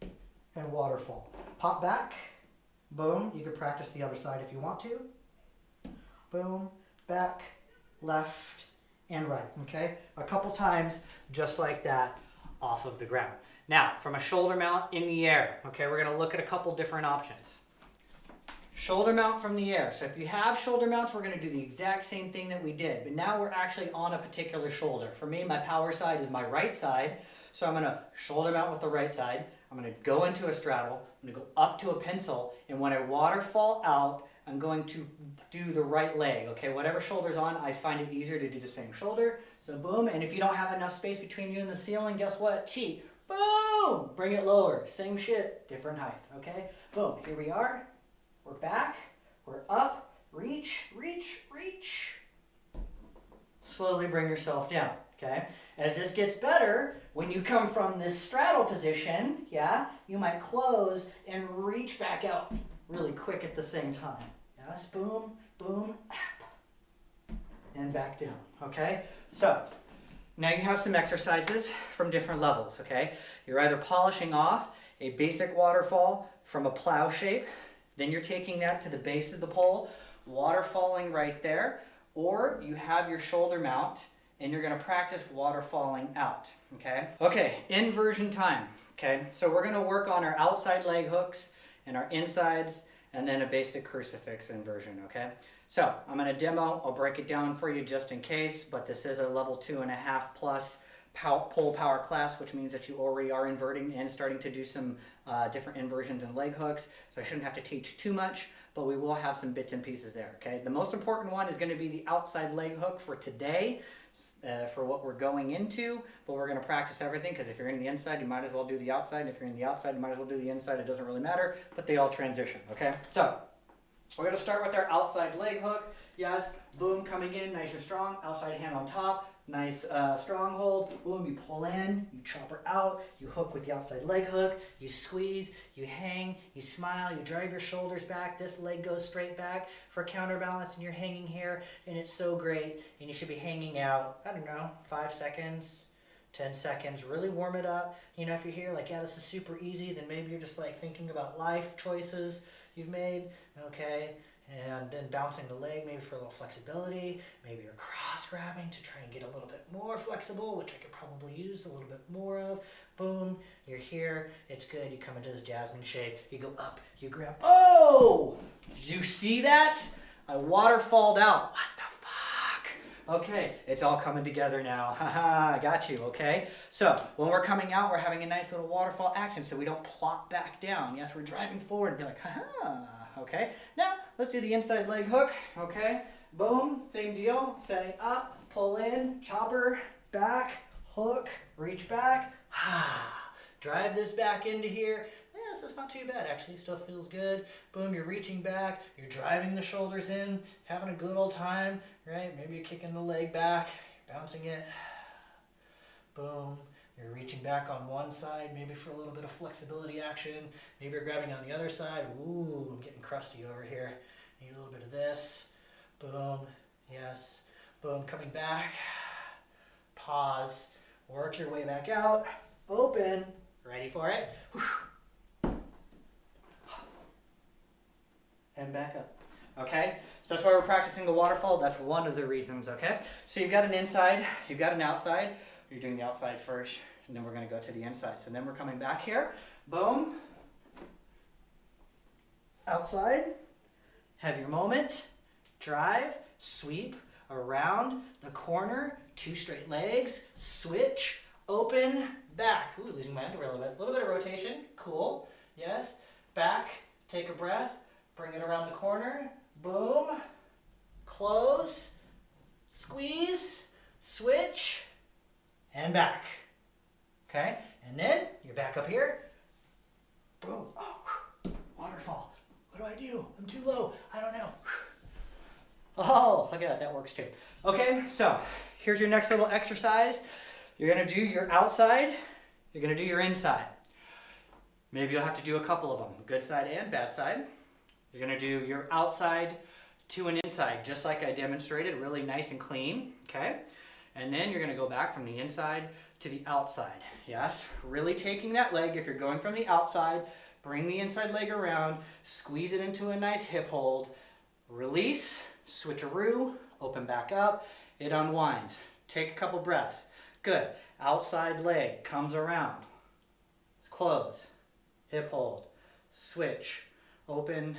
and waterfall. Pop back. Boom. You can practice the other side if you want to. Boom. Back, left, and right. Okay? A couple times just like that off of the ground. Now, from a shoulder mount in the air, okay, we're going to look at a couple different options. Shoulder mount from the air. So if you have shoulder mounts, we're going to do the exact same thing that we did. But now we're actually on a particular shoulder. For me, my power side is my right side. So I'm going to shoulder mount with the right side. I'm going to go into a straddle. I'm going to go up to a pencil. And when I waterfall out, I'm going to do the right leg. Okay, whatever shoulder's on, I find it easier to do the same shoulder. So boom. And if you don't have enough space between you and the ceiling, guess what? Cheat. Boom! Bring it lower. Same shit, different height. Okay? Boom. Here we are. We're back. We're up. Reach, reach, reach. Slowly bring yourself down. Okay? As this gets better, when you come from this straddle position, yeah, you might close and reach back out really quick at the same time. Yes? Boom, boom, up. And back down. Okay? So, now you have some exercises from different levels, okay? You're either polishing off a basic waterfall from a plow shape, then you're taking that to the base of the pole, waterfalling right there, or you have your shoulder mount and you're gonna practice waterfalling out, okay? Okay, inversion time, okay? So we're gonna work on our outside leg hooks and our insides and then a basic crucifix inversion, okay? So I'm going to demo, I'll break it down for you just in case, but this is a level 2.5 plus pole power class, which means that you already are inverting and starting to do some different inversions and leg hooks. So I shouldn't have to teach too much, but we will have some bits and pieces there, okay? The most important one is going to be the outside leg hook for today, for what we're going into, but we're going to practice everything because if you're in the inside, you might as well do the outside. And if you're in the outside, you might as well do the inside. It doesn't really matter, but they all transition, okay? So we're going to start with our outside leg hook. Yes, boom, coming in nice and strong. Outside hand on top. Nice strong hold. Boom, you pull in, you chop her out, you hook with the outside leg hook, you squeeze, you hang, you smile, you drive your shoulders back. This leg goes straight back for counterbalance and you're hanging here and it's so great. And you should be hanging out, I don't know, 5 seconds, 10 seconds. Really warm it up. You know, if you're here like, yeah, this is super easy, then maybe you're just like thinking about life choices you've made, okay? And then bouncing the leg maybe for a little flexibility. Maybe you're cross grabbing to try and get a little bit more flexible, which I could probably use a little bit more of. Boom, you're here, it's good. You come into this jasmine shape, you go up, you grab. Oh! Did you see that? I waterfalled out. What the fuck? Okay, it's all coming together now. Haha, I got you, okay? So when we're coming out, we're having a nice little waterfall action so we don't plop back down. Yes, we're driving forward and be like, haha. Okay, now let's do the inside leg hook. Okay, boom, same deal. Setting up, pull in, chopper, back, hook, reach back, drive this back into here. Yeah, this is not too bad actually, still feels good. Boom, you're reaching back, you're driving the shoulders in, having a good old time, right? Maybe you're kicking the leg back, you're bouncing it. Boom, you're reaching back on one side, maybe for a little bit of flexibility action. Maybe you're grabbing on the other side. Ooh, I'm getting crusty over here. Need a little bit of this. Boom, yes. Boom, coming back. Pause, work your way back out. Open, ready for it. And back up. Okay, so that's why we're practicing the waterfall. That's one of the reasons, okay? So you've got an inside, you've got an outside. You're doing the outside first, and then we're going to go to the inside. So then we're coming back here. Boom. Outside. Have your moment. Drive. Sweep. Around the corner. 2 straight legs. Switch. Open. Back. Ooh, losing my underwear a little bit. A little bit of rotation. Cool. Yes. Back. Take a breath. Bring it around the corner. Boom. Close. Squeeze. Switch. And back. Okay? And then you're back up here. Boom. Oh, waterfall. What do I do? I'm too low. I don't know. Oh, look at that. That works too. Okay, so here's your next little exercise. You're going to do your outside. You're going to do your inside. Maybe you'll have to do a couple of them, good side and bad side. You're going to do your outside to an inside, just like I demonstrated, really nice and clean. Okay? And then you're going to go back from the inside to the outside. Yes, really taking that leg. If you're going from the outside, bring the inside leg around, squeeze it into a nice hip hold, release, switcheroo, open back up, it unwinds. Take a couple breaths. Good. Outside leg comes around, close, hip hold, switch, open,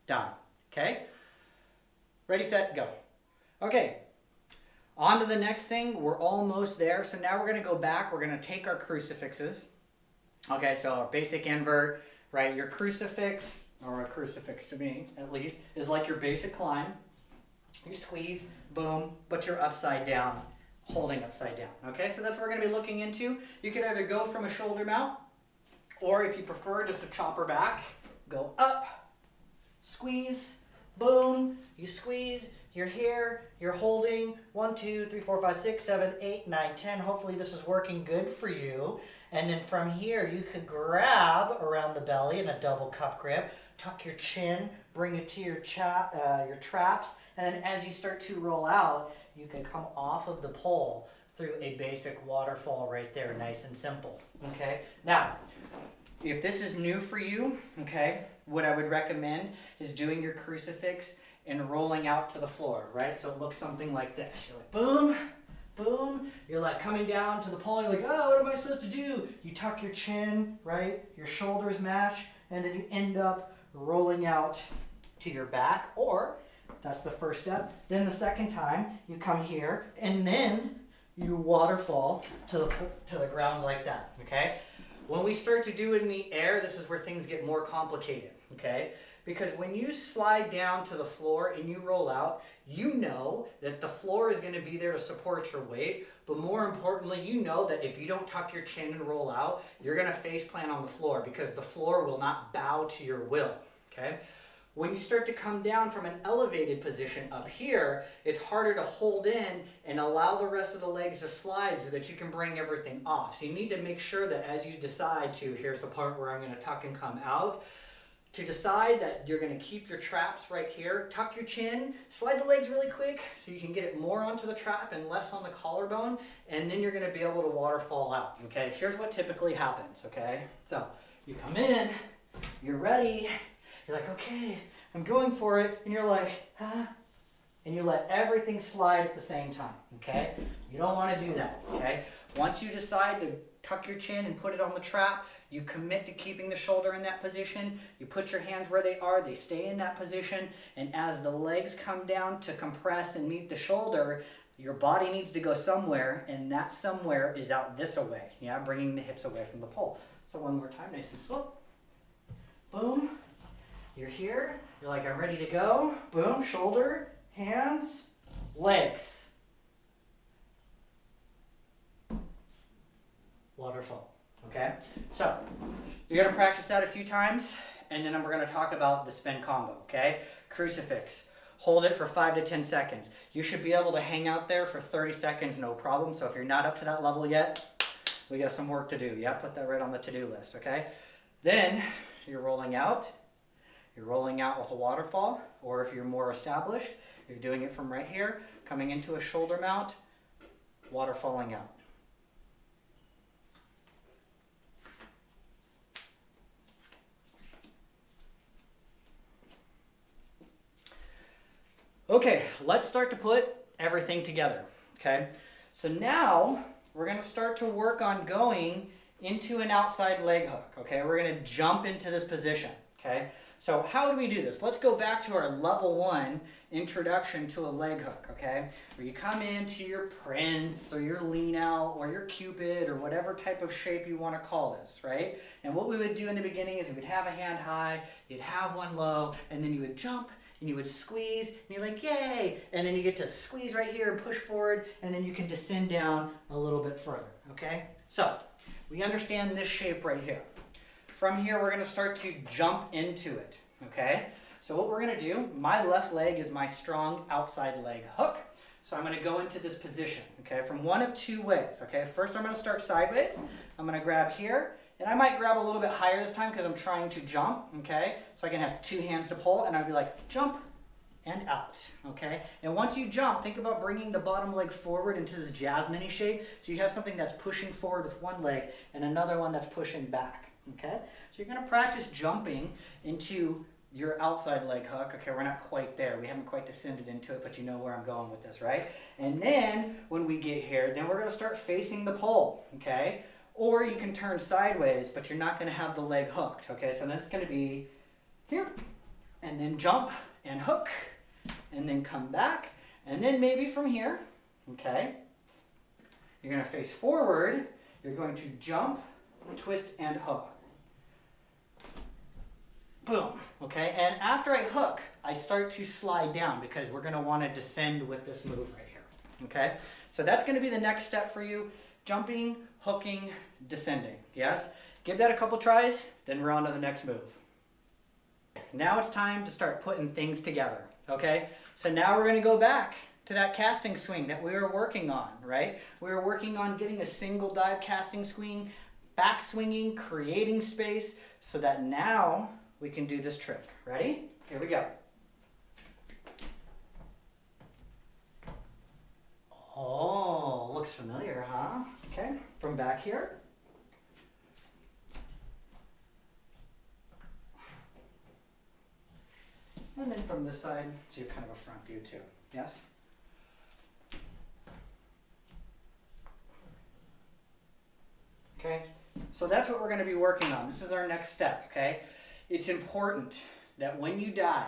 done. Okay? Ready, set, go. Okay. On to the next thing, we're almost there. So now we're going to go back. We're going to take our crucifixes. Okay, so our basic invert, right? Your crucifix, or a crucifix to me at least, is like your basic climb. You squeeze, boom, but you're upside down, holding upside down. Okay, so that's what we're going to be looking into. You can either go from a shoulder mount, or if you prefer just a chopper back, go up, squeeze, boom, you squeeze. You're here, you're holding 1, 2, 3, 4, 5, 6, 7, 8, 9, 10. Hopefully this is working good for you. And then from here, you could grab around the belly in a double cup grip, tuck your chin, bring it to your traps, and then as you start to roll out, you can come off of the pole through a basic waterfall right there, nice and simple. Okay, now, if this is new for you, okay, what I would recommend is doing your crucifix and rolling out to the floor, right? So it looks something like this. You're like, boom, boom. You're like coming down to the pole. You're like, oh, what am I supposed to do? You tuck your chin, right? Your shoulders match, and then you end up rolling out to your back, or that's the first step. Then the second time, you come here, and then you waterfall to the ground like that, okay? When we start to do it in the air, this is where things get more complicated, okay? Because when you slide down to the floor and you roll out, you know that the floor is going to be there to support your weight. But more importantly, you know that if you don't tuck your chin and roll out, you're going to face plant on the floor because the floor will not bow to your will. Okay? When you start to come down from an elevated position up here, it's harder to hold in and allow the rest of the legs to slide so that you can bring everything off. So you need to make sure that as you decide to, here's the part where I'm going to tuck and come out, to decide that you're going to keep your traps right here, tuck your chin, slide the legs really quick so you can get it more onto the trap and less on the collarbone, and then you're going to be able to waterfall out. Okay, here's what typically happens, okay? So you come in, you're ready, you're like, okay, I'm going for it, and you're like, huh? And you let everything slide at the same time, okay? You don't want to do that, okay? Once you decide to tuck your chin and put it on the trap, you commit to keeping the shoulder in that position, you put your hands where they are, they stay in that position, and as the legs come down to compress and meet the shoulder, your body needs to go somewhere, and that somewhere is out this away, yeah, bringing the hips away from the pole. So one more time, nice and slow. Boom. You're here, you're like, I'm ready to go. Boom, shoulder, hands, legs. waterfall. Okay? So, you're going to practice that a few times, and then we're going to talk about the spin combo. Okay? Crucifix. Hold it for 5 to 10 seconds. You should be able to hang out there for 30 seconds, no problem. So if you're not up to that level yet, we got some work to do. Yeah, put that right on the to-do list, okay? Then you're rolling out. You're rolling out with a waterfall, or if you're more established, you're doing it from right here, coming into a shoulder mount, waterfalling out. Okay, let's start to put everything together, okay? So now we're going to start to work on going into an outside leg hook, okay? We're going to jump into this position, okay? So how do we do this? Let's go back to our level 1 introduction to a leg hook, okay? Where you come into your prince or your lean out or your cupid or whatever type of shape you want to call this, right? And what we would do in the beginning is we would have a hand high, you'd have one low, and then you would jump and you would squeeze, and you're like, yay! And then you get to squeeze right here and push forward, and then you can descend down a little bit further, okay? So, we understand this shape right here. From here, we're gonna start to jump into it, okay? So what we're gonna do, my left leg is my strong outside leg hook. So I'm gonna go into this position, okay? From one of two ways, okay? First, I'm gonna start sideways. I'm gonna grab here, and I might grab a little bit higher this time because I'm trying to jump, okay? So I can have two hands to pull, and I'd be like, jump and out, okay? And once you jump, think about bringing the bottom leg forward into this jasmine-y shape, so you have something that's pushing forward with one leg and another one that's pushing back, okay? So you're gonna practice jumping into your outside leg hook. Okay, we're not quite there. We haven't quite descended into it, but you know where I'm going with this, right? And then when we get here, then we're gonna start facing the pole, okay? Or you can turn sideways, but you're not going to have the leg hooked. Okay, so then it's going to be here, and then jump and hook, and then come back, and then maybe from here, okay, you're going to face forward, you're going to jump, twist, and hook. Boom, okay, and after I hook, I start to slide down because we're going to want to descend with this move right here, okay? So that's going to be the next step for you. Jumping, hooking, descending, yes? Give that a couple tries, then we're on to the next move. Now it's time to start putting things together, okay? So now we're gonna go back to that casting swing that we were working on, right? We were working on getting a single dive casting swing, back swinging, creating space, so that now we can do this trick. Ready? Here we go. Oh, looks familiar, huh? Okay, from back here. And then from this side, so you're kind of a front view too, yes? Okay, so that's what we're going to be working on. This is our next step, okay? It's important that when you dive,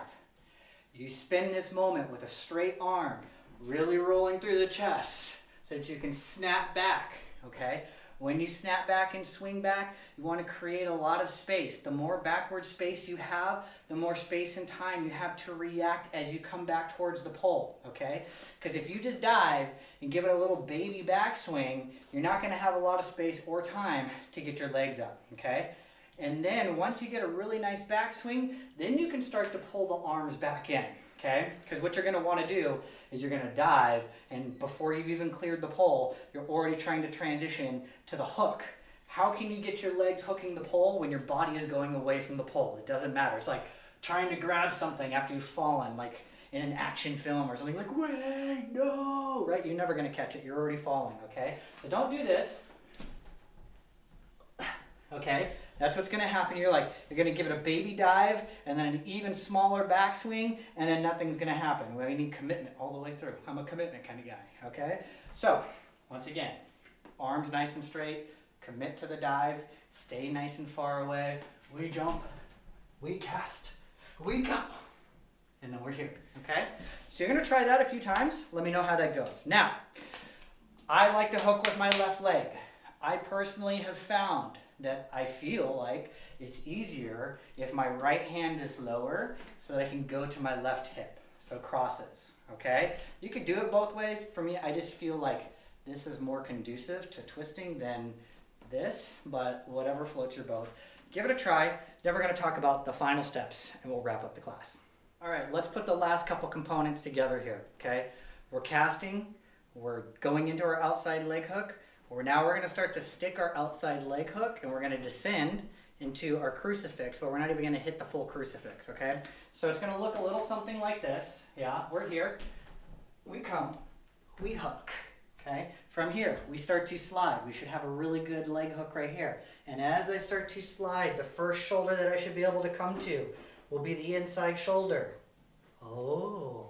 you spend this moment with a straight arm, really rolling through the chest so that you can snap back, okay? When you snap back and swing back, you want to create a lot of space. The more backward space you have, the more space and time you have to react as you come back towards the pole, okay? Because if you just dive and give it a little baby backswing, you're not going to have a lot of space or time to get your legs up, okay? And then once you get a really nice backswing, then you can start to pull the arms back in, okay? Because what you're going to want to do is you're going to dive, and before you've even cleared the pole, you're already trying to transition to the hook. How can you get your legs hooking the pole when your body is going away from the pole? It doesn't matter. It's like trying to grab something after you've fallen, like in an action film or something, like, wait, no, right? You're never going to catch it. You're already falling, okay? So don't do this. Okay, that's what's going to happen. You're going to give it a baby dive and then an even smaller backswing, and then nothing's going to happen. We need commitment all the way through. I'm a commitment kind of guy, okay? So, once again, arms nice and straight, commit to the dive, stay nice and far away. We jump, we cast, we come, and then we're here, okay? So you're going to try that a few times. Let me know how that goes. Now, I like to hook with my left leg. I personally have found that I feel like it's easier if my right hand is lower so that I can go to my left hip, so crosses, okay? You could do it both ways. For me, I just feel like this is more conducive to twisting than this, but whatever floats your boat. Give it a try. Then we're going to talk about the final steps and we'll wrap up the class. All right, let's put the last couple components together here, okay? We're casting, we're going into our outside leg hook. Now we're going to start to stick our outside leg hook and we're going to descend into our crucifix, but we're not even going to hit the full crucifix, okay? So it's going to look a little something like this. Yeah, we're here. We come, we hook, okay? From here, we start to slide. We should have a really good leg hook right here. And as I start to slide, the first shoulder that I should be able to come to will be the inside shoulder. Oh,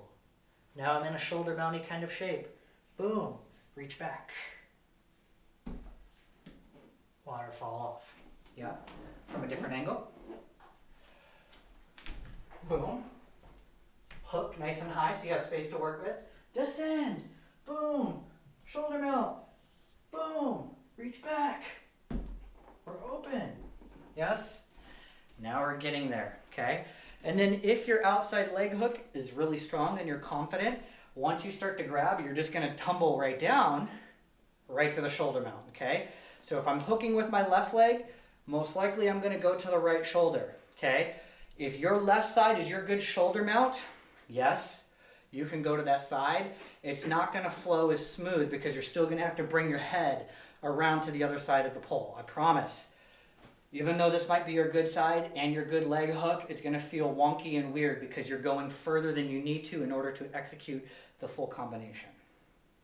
now I'm in a shoulder mounty kind of shape. Boom, reach back. Waterfall off. Yeah, from a different angle. Boom. Hook nice and high so you have space to work with. Descend. Boom. Shoulder mount. Boom. Reach back. We're open. Yes? Now we're getting there, okay? And then if your outside leg hook is really strong and you're confident, once you start to grab, you're just going to tumble right down, right to the shoulder mount, okay? So if I'm hooking with my left leg, most likely I'm going to go to the right shoulder, okay? If your left side is your good shoulder mount, yes, you can go to that side. It's not going to flow as smooth because you're still going to have to bring your head around to the other side of the pole, I promise. Even though this might be your good side and your good leg hook, it's going to feel wonky and weird because you're going further than you need to in order to execute the full combination.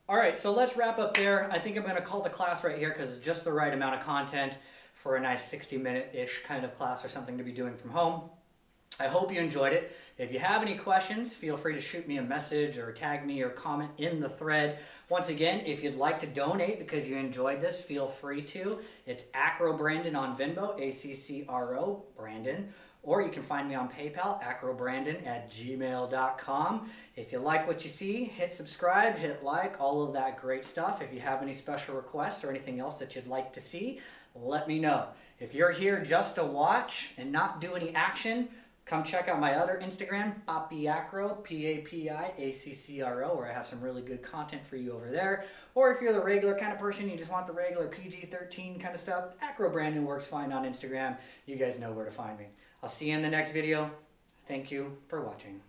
All right, so let's wrap up there. I think I'm going to call the class right here because it's just the right amount of content for a nice 60-minute-ish kind of class or something to be doing from home. I hope you enjoyed it. If you have any questions, feel free to shoot me a message or tag me or comment in the thread. Once again, if you'd like to donate because you enjoyed this, feel free to. It's Acro Brandon on Venmo, ACCRO Brandon. Or you can find me on PayPal, acrobrandon@gmail.com. If you like what you see, hit subscribe, hit like, all of that great stuff. If you have any special requests or anything else that you'd like to see, let me know. If you're here just to watch and not do any action, come check out my other Instagram, Papiacro, Papiaccro, where I have some really good content for you over there. Or if you're the regular kind of person, you just want the regular PG-13 kind of stuff, Acro Brandon works fine on Instagram. You guys know where to find me. I'll see you in the next video. Thank you for watching.